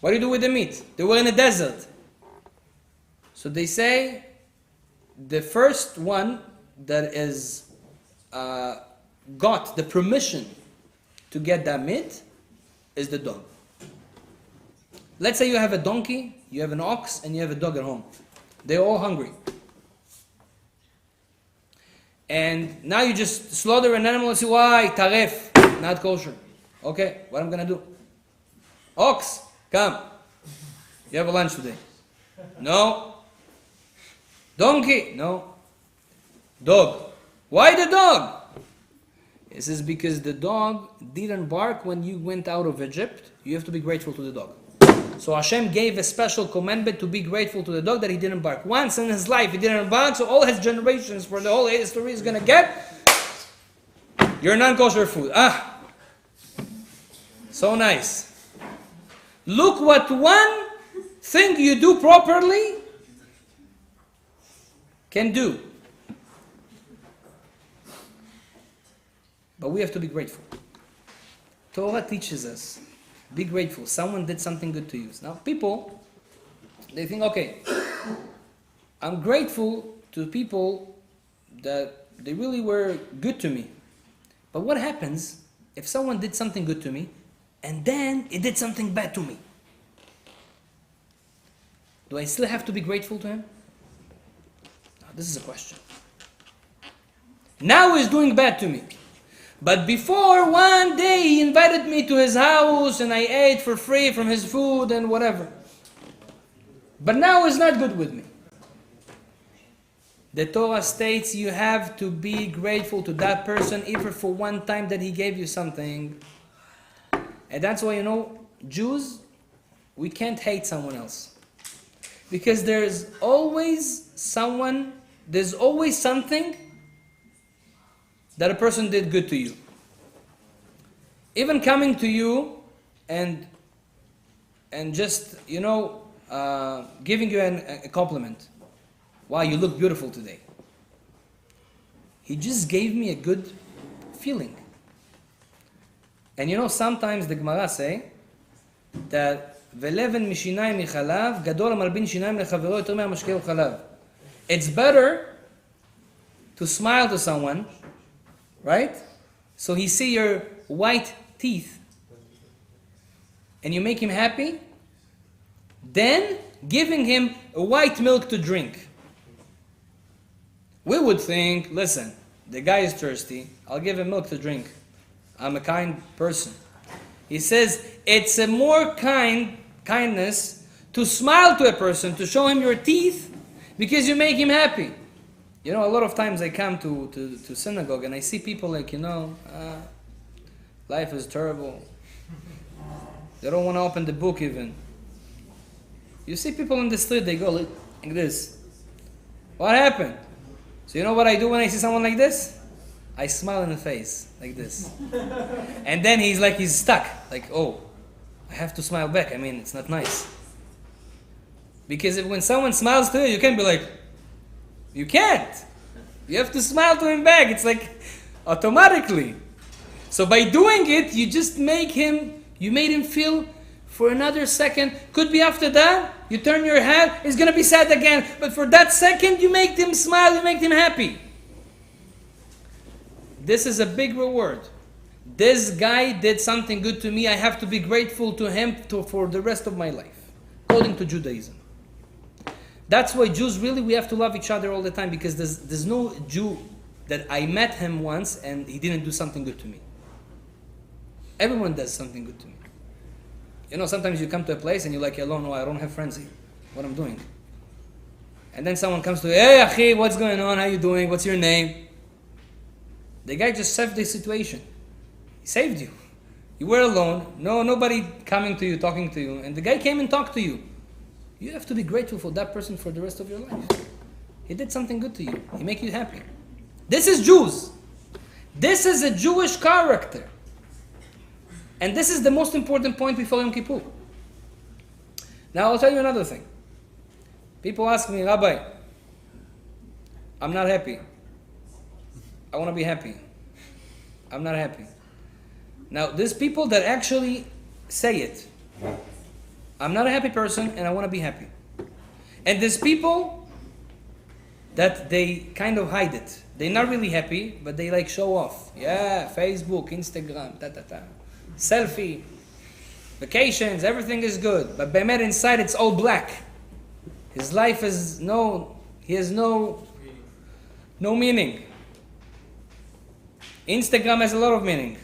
What do you do with the meat? They were in a desert. So they say the first one that is got the permission to get that meat is the dog. Let's say you have a donkey, you have an ox, and you have a dog at home. They're all hungry. And now you just slaughter an animal and say, why? Taref, not kosher. Okay, what I'm going to do? Ox, come. You have a lunch today. No. Donkey, no. Dog. Why the dog? This is because the dog didn't bark when you went out of Egypt. You have to be grateful to the dog. So Hashem gave a special commandment to be grateful to the dog that he didn't bark. Once in his life he didn't bark, so all his generations for the whole history is going to get your non-kosher food. So nice. Look what one thing you do properly can do. But we have to be grateful. Torah teaches us, be grateful. Someone did something good to you. Now people, they think, okay, I'm grateful to people that they really were good to me. But what happens if someone did something good to me and then it did something bad to me? Do I still have to be grateful to him? Now, this is a question. Now he's doing bad to me. But before, one day he invited me to his house and I ate for free from his food and whatever. But now he's not good with me. The Torah states you have to be grateful to that person even for one time that he gave you something. And that's why, Jews, we can't hate someone else. Because there's always something that a person did good to you. Even coming to you and just, giving you a compliment. Wow, you look beautiful today. He just gave me a good feeling. And sometimes the Gemara say that ולבן משיניים מחלב, גדול המלבין שיניים לחברו יותר מהמשקה וחלב. It's better to smile to someone, right? So he see your white teeth and you make him happy, then giving him a white milk to drink. We would think, listen, the guy is thirsty, I'll give him milk to drink. I'm a kind person. He says, it's a more kindness to smile to a person, to show him your teeth, because you make him happy. A lot of times I come to synagogue and I see people like, life is terrible. They don't want to open the book even. You see people in the street, they go like this. What happened? So you know what I do when I see someone like this? I smile in the face, like this. And then he's stuck. Like, oh, I have to smile back. I mean, it's not nice. Because when someone smiles to you, you can't be like, you can't. You have to smile to him back. It's like automatically. So by doing it, you made him feel for another second. Could be after that, you turn your head, he's going to be sad again. But for that second, you make him smile, you make him happy. This is a big reward. This guy did something good to me. I have to be grateful to him for the rest of my life, according to Judaism. That's why Jews really, we have to love each other all the time, because there's no Jew that I met him once and he didn't do something good to me. Everyone does something good to me. Sometimes you come to a place and you're like, alone, no, I don't have friends here. What I'm doing. And then someone comes to you, hey, Achi, what's going on? How you doing? What's your name? The guy just saved the situation. He saved you. You were alone. Nobody coming to you, talking to you. And the guy came and talked to you. You have to be grateful for that person for the rest of your life. He did something good to you. He make you happy. This is Jews. This is a Jewish character. And this is the most important point before Yom Kippur. Now I'll tell you another thing. People ask me, Rabbi, I'm not happy. I want to be happy. I'm not happy. Now, there's people that actually say it. I'm not a happy person and I want to be happy. And there's people that they kind of hide it. They're not really happy, but they like show off. Yeah, Facebook, Instagram, selfie, vacations, everything is good. But Be'emet inside it's all black. His life he has no meaning. Instagram has a lot of meaning,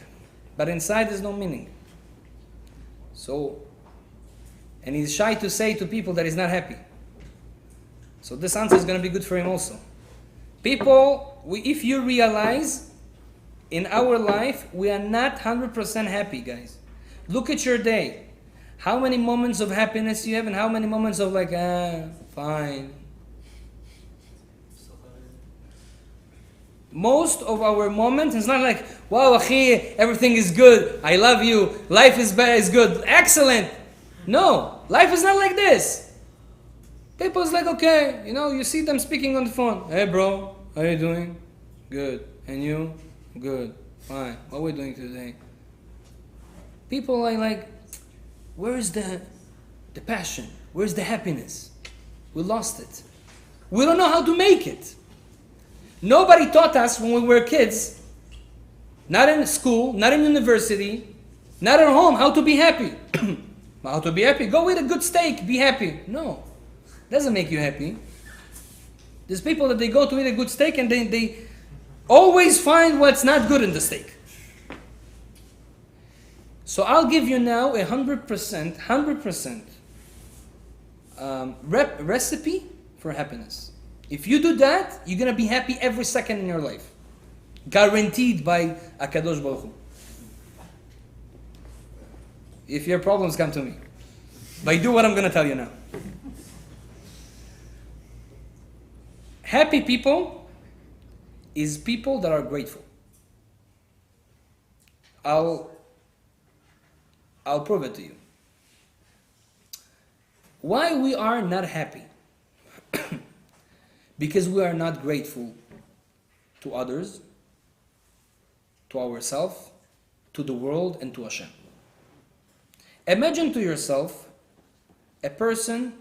but inside there's no meaning. And he's shy to say to people that he's not happy. So this answer is going to be good for him also. People, if you realize, in our life, we are not 100% happy, guys. Look at your day. How many moments of happiness you have and how many moments of like, fine. Most of our moments, it's not like, wow, Achi, everything is good. I love you. Life is good. Excellent. No, life is not like this. People's like, okay, you see them speaking on the phone. Hey, bro, how are you doing? Good. And you? Good. Fine. What are we doing today? People are like, where's the passion? Where's the happiness? We lost it. We don't know how to make it. Nobody taught us when we were kids, not in school, not in university, not at home, how to be happy. How to be happy? Go eat a good steak, be happy. No, doesn't make you happy. There's people that they go to eat a good steak and they always find what's not good in the steak. So I'll give you now 100% recipe for happiness. If you do that, you're going to be happy every second in your life. Guaranteed by HaKadosh Baruch Hu. If you have problems, come to me. But do what I'm going to tell you now. Happy people is people that are grateful. I'll prove it to you. Why we are not happy? Because we are not grateful to others, to ourselves, to the world, and to Hashem. Imagine to yourself a person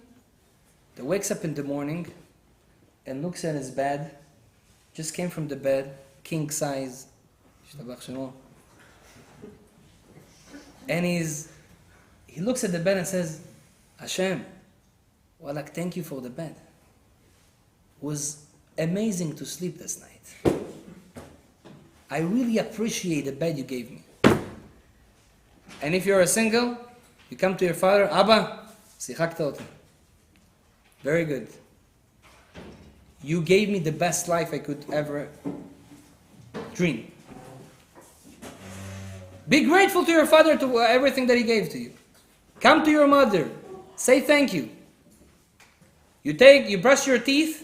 that wakes up in the morning and looks at his bed, just came from the bed, king size, and he looks at the bed and says, Hashem, Walak, thank you for the bed. It was amazing to sleep this night. I really appreciate the bed you gave me. And if you're a single, you come to your father, Abba, sichakta oti. Very good. You gave me the best life I could ever dream. Be grateful to your father to everything that he gave to you. Come to your mother. Say thank you. You brush your teeth.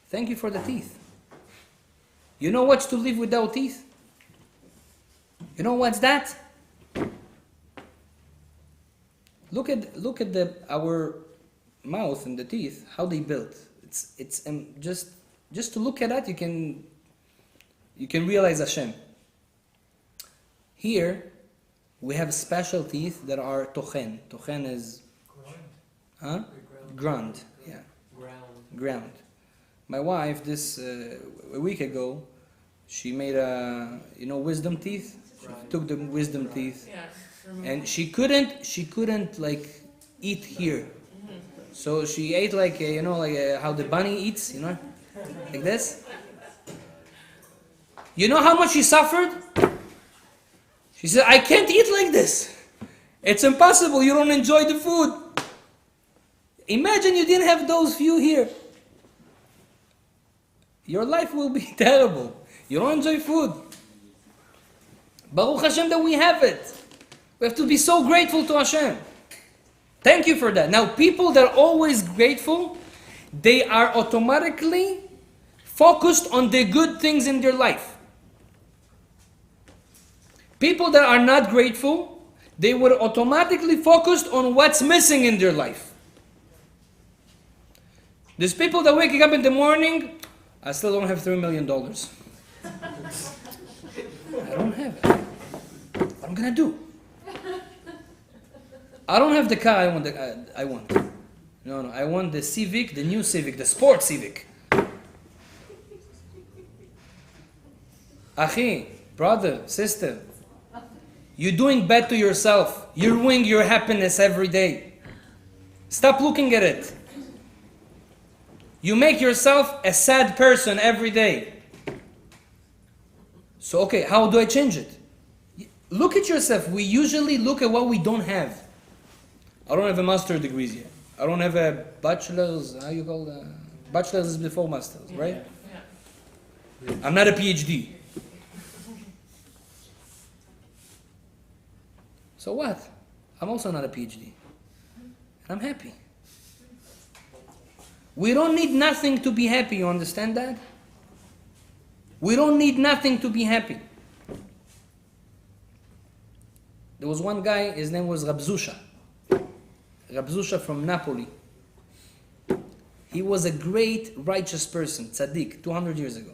Thank you for the teeth. You know what's to live without teeth? You know what's that? Look at our mouth and the teeth, how they built. It's just to look at that you can realize Hashem. Here we have special teeth that are tochen. Tochen is ground. Yeah. Ground. My wife a week ago, she made wisdom teeth. She took the wisdom teeth. And she couldn't like eat here. So she ate like how the bunny eats, like this. You know how much she suffered? She said, I can't eat like this. It's impossible. You don't enjoy the food. Imagine you didn't have those few here. Your life will be terrible. You don't enjoy food. Baruch Hashem that we have it. We have to be so grateful to Hashem. Thank you for that. Now, people that are always grateful, they are automatically focused on the good things in their life. People that are not grateful, they would automatically focus on what's missing in their life. There's people that waking up in the morning, I still don't have $3 million. I don't have it. What am I gonna do? I don't have the car I want. No, I want the Civic, the new Civic, the sport Civic. Achi, brother, sister, you're doing bad to yourself. You're ruining your happiness every day. Stop looking at it. You make yourself a sad person every day. So, okay, how do I change it? Look at yourself. We usually look at what we don't have. I don't have a master's degree yet. I don't have a bachelor's, how you call that? Bachelor's is before master's, right? Yeah. I'm not a PhD. So what? I'm also not a PhD. And I'm happy. We don't need nothing to be happy, you understand that? We don't need nothing to be happy. There was one guy, his name was Rab Zusha. Rab Zusha from Napoli. He was a great righteous person, tzaddik, 200 years ago.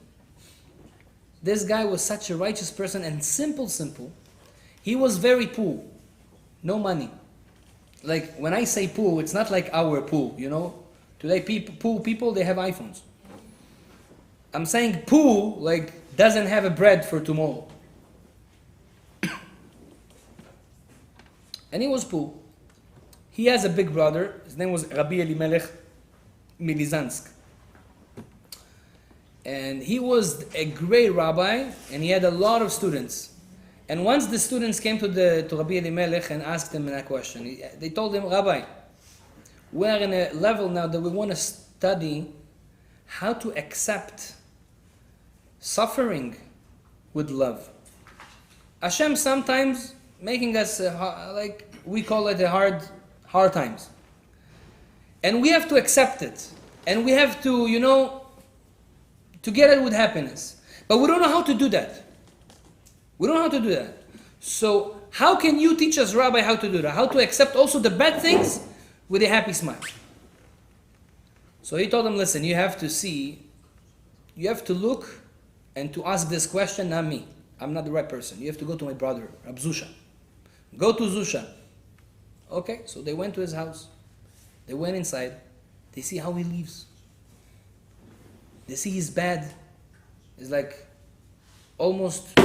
This guy was such a righteous person and simple. He was very poor. No money. Like, when I say poor, it's not like our poor, Today, poor people, they have iPhones. I'm saying poor, like, doesn't have a bread for tomorrow. And he was poor. He has a big brother. His name was Rabbi Elimelech Milizansk. And he was a great rabbi, and he had a lot of students. And once the students came to Rabbi Elimelech and asked him a question, they told him, Rabbi, we are in a level now that we want to study how to accept suffering with love. Hashem sometimes making us like we call it a hard times, and we have to accept it, and we have to to get it with happiness. But we don't know how to do that. We don't know how to do that. So how can you teach us, Rabbi, how to do that? How to accept also the bad things with a happy smile? So he told them, listen, you have to look and to ask this question, not me. I'm not the right person. You have to go to my brother, Rab Zusha. Go to Zusha. Okay, so they went to his house. They went inside. They see how he lives. They see his bed is like almost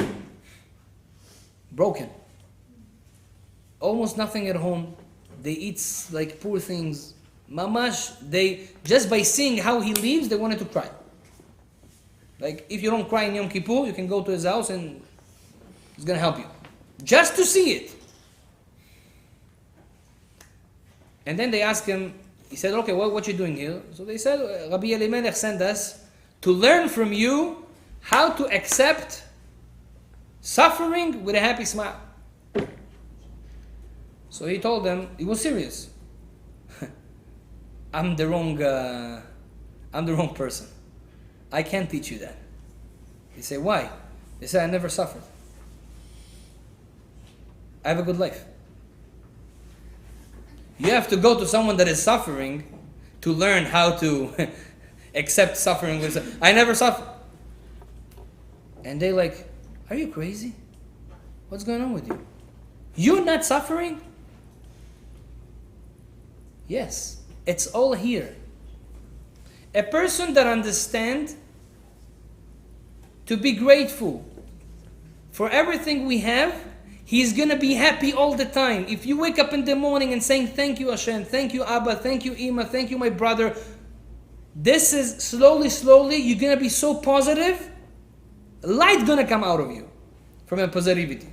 broken. Almost nothing at home. They eat like poor things. Mamash, they just by seeing how he lives, they wanted to cry. Like if you don't cry in Yom Kippur, you can go to his house and he's gonna help you. Just to see it. And then they asked him, he said, okay, what you doing here? So they said, Rabbi Elimelech sent us to learn from you how to accept suffering with a happy smile. So he told them, he was serious. I'm the wrong person. I can't teach you that. He said, why? He said, I never suffered. I have a good life. You have to go to someone that is suffering to learn how to accept suffering. I never suffered. And they like, are you crazy? What's going on with you? You're not suffering? Yes, it's all here. A person that understands to be grateful for everything we have, he's going to be happy all the time. If you wake up in the morning and saying, thank you Hashem, thank you Abba, thank you Ima, thank you my brother, this is slowly, you're going to be so positive, light going to come out of you from a positivity.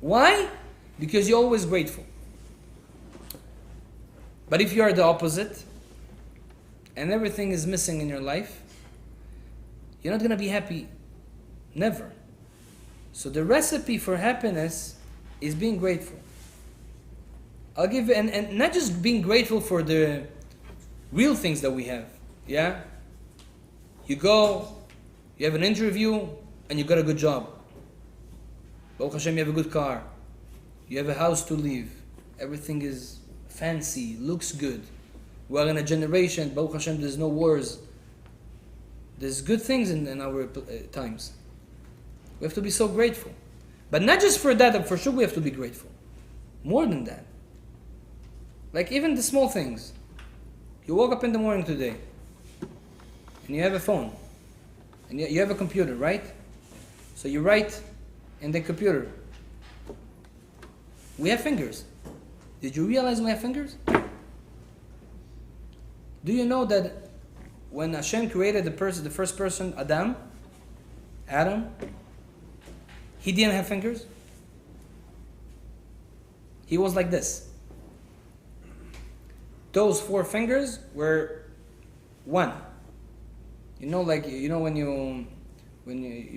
Why? Because you're always grateful. But if you are the opposite, and everything is missing in your life, you're not going to be happy. Never. So the recipe for happiness is being grateful. I'll give and not just being grateful for the real things that we have. Yeah? You go, you have an interview, and you got a good job. Baruch Hashem, you have a good car. You have a house to live. Everything is fancy, looks good. We're in a generation, Baruch Hashem, there's no wars. There's good things in our times. We have to be so grateful. But not just for that, for sure we have to be grateful. More than that. Like even the small things. You woke up in the morning today, and you have a phone, and you have a computer, right? So you write in the computer. We have fingers. Did you realize we have fingers? Do you know that when Hashem created the first person, Adam, he didn't have fingers? He was like this. Those 4 fingers were one. You know, like when you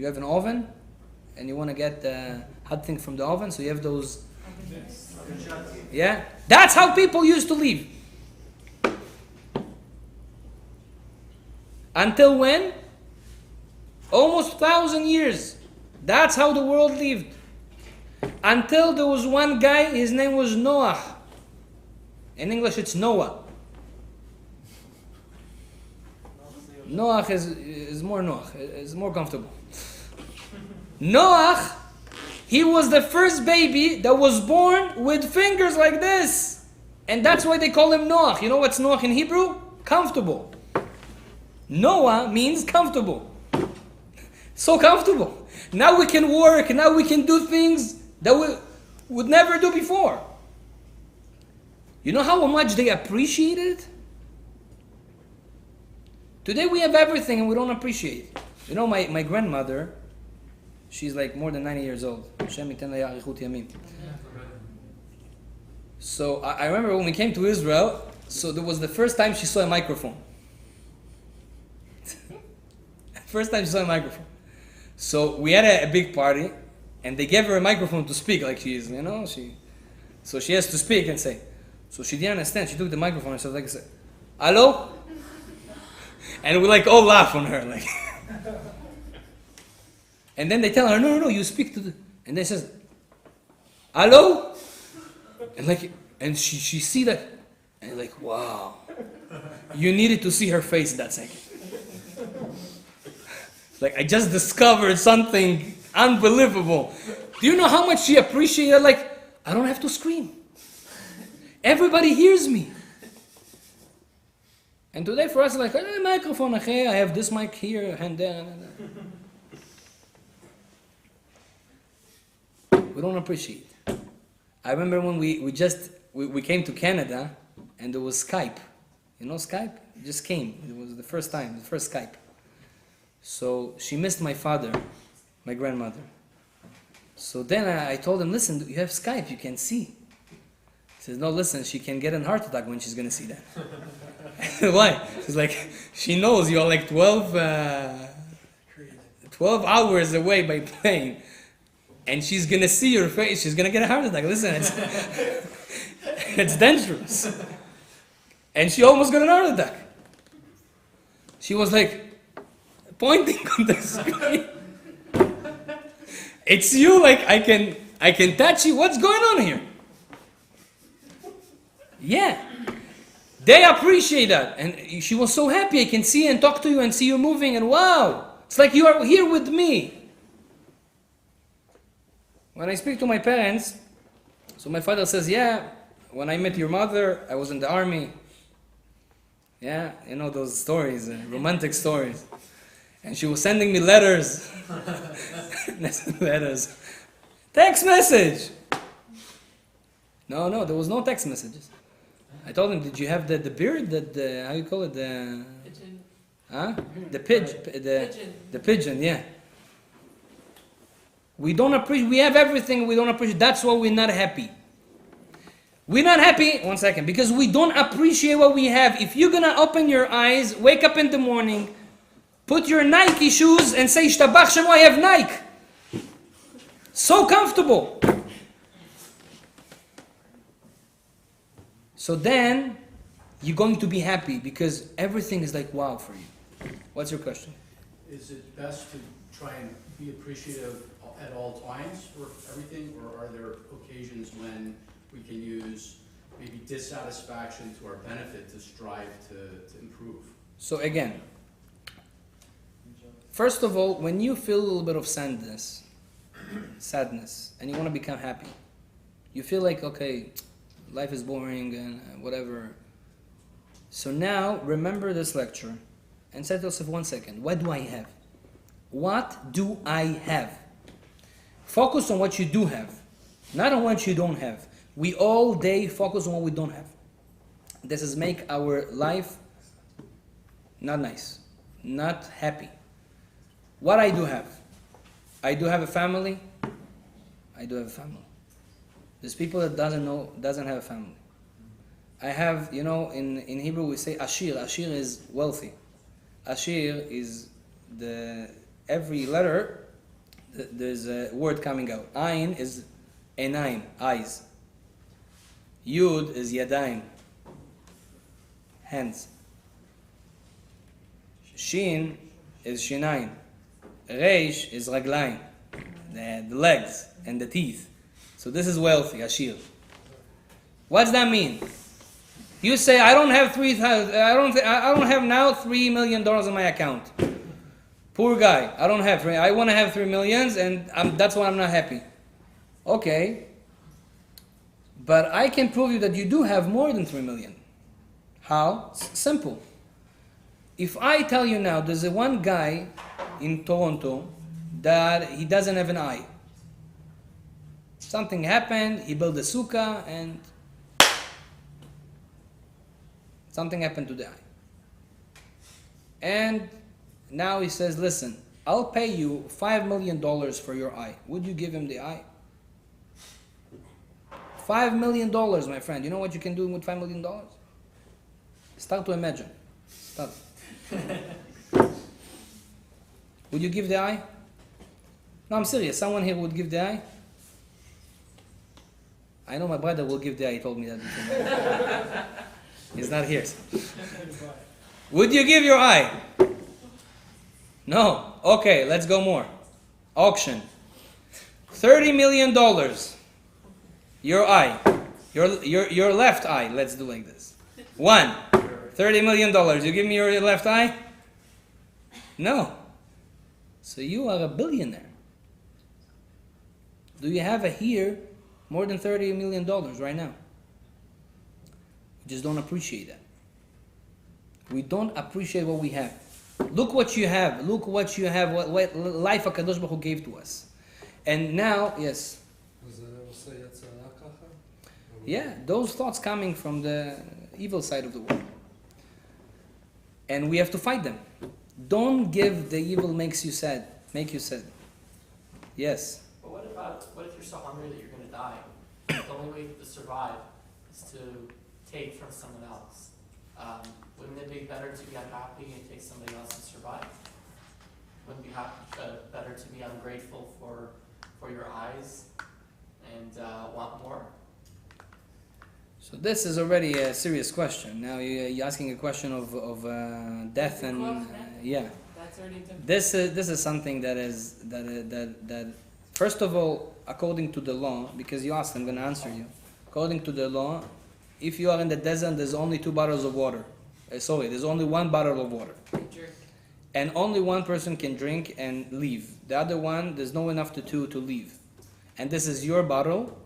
have an oven and you want to get the hot thing from the oven, so you have those. Yeah, that's how people used to live. Until when? Almost 1,000 years. That's how the world lived. Until there was one guy, his name was Noah. In English it's Noah. Noah is more Noah. It's more comfortable. Noah, he was the first baby that was born with fingers like this. And that's why they call him Noah. You know what's Noah in Hebrew? Comfortable. Noah means comfortable. So comfortable. Now we can work, now we can do things that we would never do before. You know how much they appreciate it? Today we have everything and we don't appreciate it. You know, my grandmother, she's like more than 90 years old. So I remember when we came to Israel, so there was the first time she saw a microphone. First time she saw a microphone. So we had a big party, And they gave her a microphone to speak, like she is, so she has to speak and say. So she didn't understand. She took the microphone and said, "Hello?" And we like all laugh on her, like. And then they tell her, no, you speak to the, and they says, "Hello?" And she see that, and like, wow. You needed to see her face that second. Like, I just discovered something unbelievable. Do you know how much she appreciated? Like, I don't have to scream. Everybody hears me. And today for us, like, microphone, okay, I have this mic here and there. We don't appreciate. I remember when we came to Canada and there was Skype. You know Skype? It just came. It was the first time, the first Skype. So she missed my father, my grandmother. So then I told him, listen, you have Skype, you can see. He says, no, listen, she can get a heart attack when she's going to see that. Why? She's like, she knows you're like 12 hours away by plane. And she's going to see your face, she's going to get a heart attack. Listen, it's dangerous. And she almost got an heart attack. She was like, pointing on the screen. It's you, like I can touch you. What's going on here? Yeah. They appreciate that. And she was so happy. I can see and talk to you and see you moving and wow. It's like you are here with me. When I speak to my parents, so my father says, yeah, when I met your mother, I was in the army. Yeah, you know those stories, romantic stories. And she was sending me letters. Letters. Text message. No, there was no text messages. I told him, did you have the beard, how you call it, the... Pigeon. Huh? The pigeon. The pigeon, yeah. We don't appreciate, we have everything, we don't appreciate, that's why we're not happy. We're not happy, one second, because we don't appreciate what we have. If you're gonna open your eyes, wake up in the morning, put your Nike shoes and say, Shtabach Shemo, I have Nike. So comfortable. So then, you're going to be happy because everything is like wow for you. What's your question? Is it best to try and be appreciative at all times for everything, or are there occasions when we can use maybe dissatisfaction to our benefit to strive to improve? So again, first of all, when you feel a little bit of sadness, and you want to become happy, you feel like, okay, life is boring and whatever. So now, remember this lecture and say to yourself, 1 second, what do I have? What do I have? Focus on what you do have, not on what you don't have. We all day focus on what we don't have. This is make our life not nice, not happy. What I do have a family. I do have a family. There's people that doesn't have a family. I have, in Hebrew we say Ashir. Ashir is wealthy. Ashir is every letter, there's a word coming out. Ayin is Enaim, eyes. Yud is Yadayim, hands. Shin is Shinayim. Reish is Raglayim, the legs and the teeth. So this is wealthy, Ashir. What's that mean? You say, I don't have now $3 million in my account. Poor guy, I don't have I want to have 3 million and that's why I'm not happy. Okay. But I can prove you that you do have more than 3 million. How? Simple. If I tell you now, there's one guy in Toronto that he doesn't have an eye. Something happened, he built a sukkah and something happened to the eye. And now he says, listen, I'll pay you $5 million for your eye. Would you give him the eye? $5 million, my friend. You know what you can do with $5 million? Start to imagine. Start. Would you give the eye? No, I'm serious. Someone here would give the eye? I know my brother will give the eye. He told me that before. He's not here. Would you give your eye? No. Okay, let's go more. Auction. $30 million. Your eye. Your left eye. Let's do like this. $1. $30 million. You give me your left eye? No. So you are a billionaire. Do you have here more than $30 million right now? We just don't appreciate that. We don't appreciate what we have. Look what you have. Look what you have. What life HaKadosh Baruch Hu gave to us. And now, yes. Yeah, those thoughts coming from the evil side of the world. And we have to fight them. Don't give the evil make you sad. Yes. But what if you're so hungry that you're going to die? The only way to survive is to take from someone else. Wouldn't it be better to be unhappy and take somebody else and survive? Wouldn't it be better to be ungrateful for your eyes and want more? So this is already a serious question. Now you're asking a question of death and yeah. That's already done. This is something that first of all, according to the law, because you asked, I'm going to answer you. According to the law, if you are in the desert, there's only 2 bottles of water. There's only 1 bottle of water. Drink. And only one person can drink and leave. The other one, there's no enough to 2 to leave. And this is your bottle.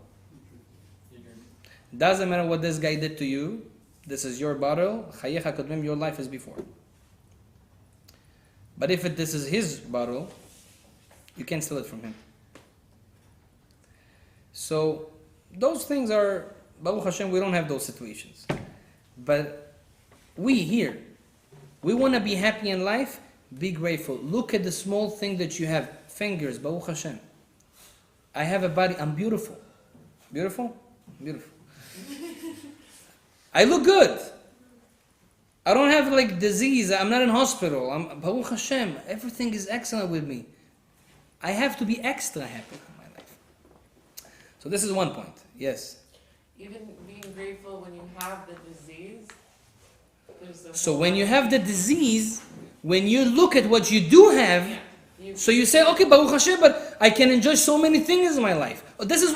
Doesn't matter what this guy did to you. This is your bottle. Chayecha kodmim, your life is before. But if this is his bottle, you can't steal it from him. So those things are, Baruch Hashem, we don't have those situations. But we here, we want to be happy in life, be grateful. Look at the small thing that you have. Fingers, Baruch Hashem. I have a body, I'm beautiful. Beautiful? Beautiful. I look good. I don't have like disease. I'm not in hospital. Baruch Hashem. Everything is excellent with me. I have to be extra happy in my life. So this is one point. Yes. Even being grateful when you have the disease. So when you have the disease, when you look at what you do have, so you say, okay, Baruch Hashem, but I can enjoy so many things in my life. This is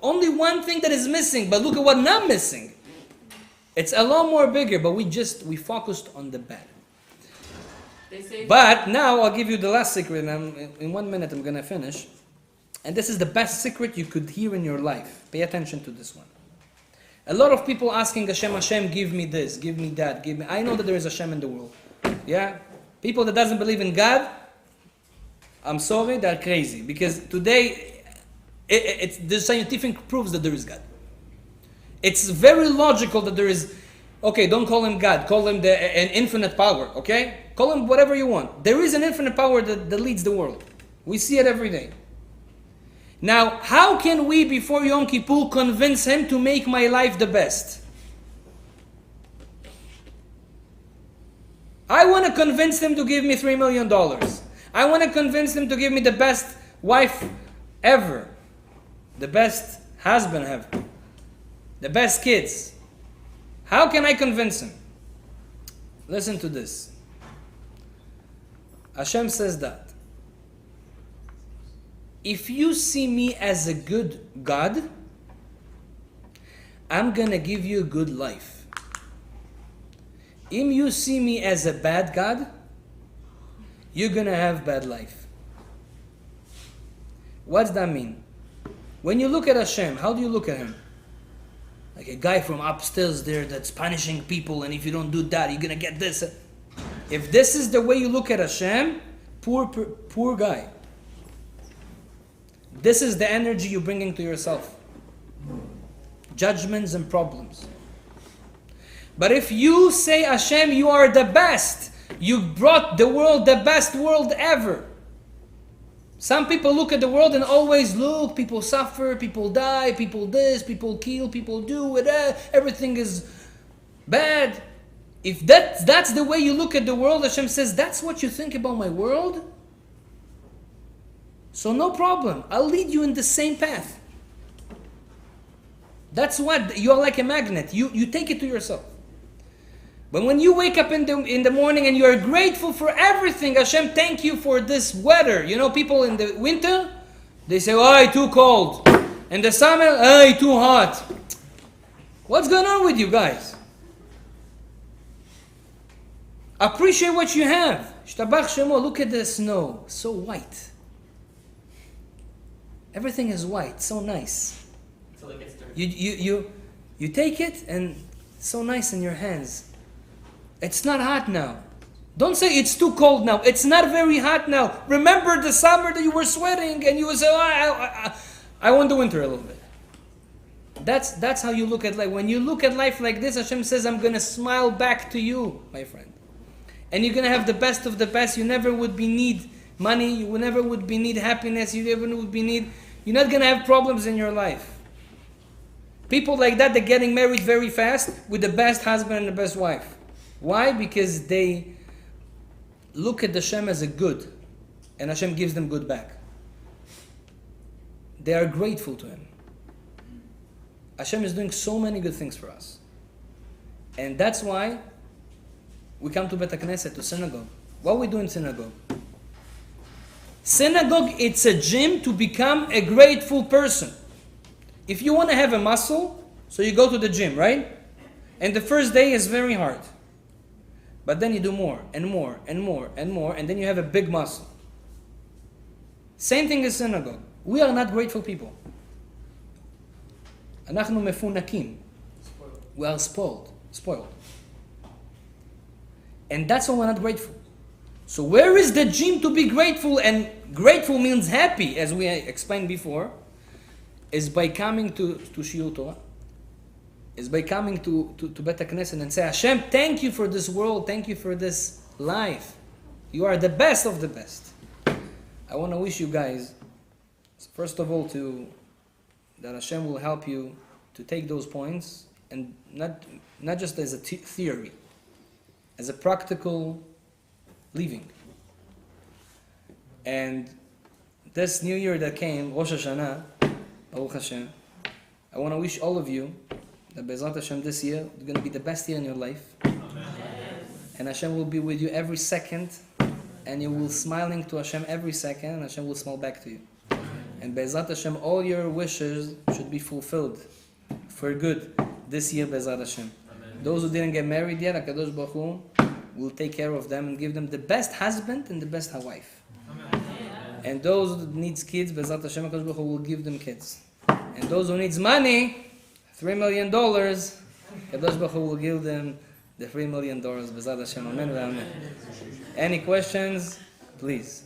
only one thing that is missing, but look at what not missing. It's a lot more bigger, but we focused on the bad. But now I'll give you the last secret, and in 1 minute I'm going to finish. And this is the best secret you could hear in your life. Pay attention to this one. A lot of people asking Hashem, give me this, give me that, give me. I know that there is Hashem in the world. Yeah? People that doesn't believe in God, I'm sorry, they're crazy. Because today, the scientific proves that there is God. It's very logical that there is, okay, don't call him God, call him an infinite power, okay? Call him whatever you want. There is an infinite power that leads the world. We see it every day. Now, how can we, before Yom Kippur, convince him to make my life the best? I want to convince him to give me $3 million. I want to convince him to give me the best wife ever. The best husband ever. The best kids. How can I convince him? Listen to this. Hashem says that if you see me as a good God, I'm going to give you a good life. If you see me as a bad God, you're going to have bad life. What does that mean? When you look at Hashem, how do you look at him? Like a guy from upstairs there that's punishing people, and if you don't do that, you're going to get this. If this is the way you look at Hashem, poor guy. This is the energy you're bringing to yourself. Judgments and problems. But if you say, Hashem, you are the best. You brought the world the best world ever. Some people look at the world and always look, people suffer, people die, people this, people kill, people do it, everything is bad. If that's the way you look at the world, Hashem says, that's what you think about my world? So no problem. I'll lead you in the same path. That's what, you're like a magnet. You take it to yourself. But when you wake up in the morning and you're grateful for everything, Hashem, thank you for this weather. You know, people in the winter, they say, oh, too cold. In the summer, oh, too hot. What's going on with you guys? Appreciate what you have. Shtabach Shemo, look at the snow. So white. Everything is white, so nice. Until it gets dirty. You take it and it's so nice in your hands. It's not hot now. Don't say it's too cold now. It's not very hot now. Remember the summer that you were sweating and you would say, I want the winter a little bit. That's how you look at life. When you look at life like this, Hashem says, I'm going to smile back to you, my friend. And you're going to have the best of the best. You never would be need money. You never would be need happiness. You never would be need... You're not going to have problems in your life. People like that, they're getting married very fast with the best husband and the best wife. Why? Because they look at Hashem as a good, and Hashem gives them good back. They are grateful to Him. Hashem is doing so many good things for us. And that's why we come to Bet HaKnesset, to synagogue. What we do in synagogue? Synagogue, it's a gym to become a grateful person. If you want to have a muscle, so you go to the gym, right? And the first day is very hard. But then you do more and more and more and more, and then you have a big muscle. Same thing as synagogue. We are not grateful people. אנחנו מפונקים. We are spoiled. And that's why we're not grateful. So where is the gym to be grateful? And grateful means happy, as we explained before, is by coming to Shiur Torah. Is by coming to Bet HaKnesset and say, Hashem, thank you for this world, thank you for this life. You are the best of the best. I want to wish you guys, first of all, that Hashem will help you to take those points, and not just as a theory, as a practical living. And this new year that came, Rosh Hashanah, Baruch Hashem, I want to wish all of you that Be'ezrat Hashem this year is going to be the best year in your life. Amen. And Hashem will be with you every second, and you will smiling to Hashem every second, and Hashem will smile back to you. Amen. And Be'ezrat Hashem, all your wishes should be fulfilled for good this year, Be'ezrat Hashem. Amen. Those who didn't get married yet, HaKadosh Baruch Hu will take care of them and give them the best husband and the best wife. Amen. And those who needs kids, Be'ezrat Hashem, HaKadosh Baruch Hu will give them kids. And those who needs money, $3 million, Kadosh Baruch Hu will give them the $3 million. B'ezrat Hashem, amen wa amen. Any questions? Please.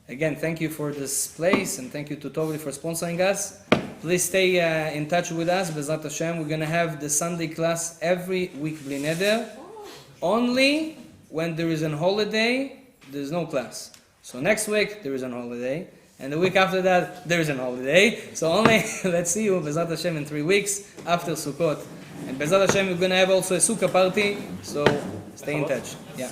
Again, thank you for this place, and thank you to Tovli for sponsoring us. Please stay in touch with us, B'ezrat Hashem. We're going to have the Sunday class every week, Bli Neder. Only when there is a holiday, there is no class. So next week, there is a holiday. And the week after that, there is a holiday. So only, let's see you, B'ezrat Hashem, in 3 weeks after Sukkot. And B'ezrat Hashem, we're going to have also a Sukkah party. So stay in touch. Yeah.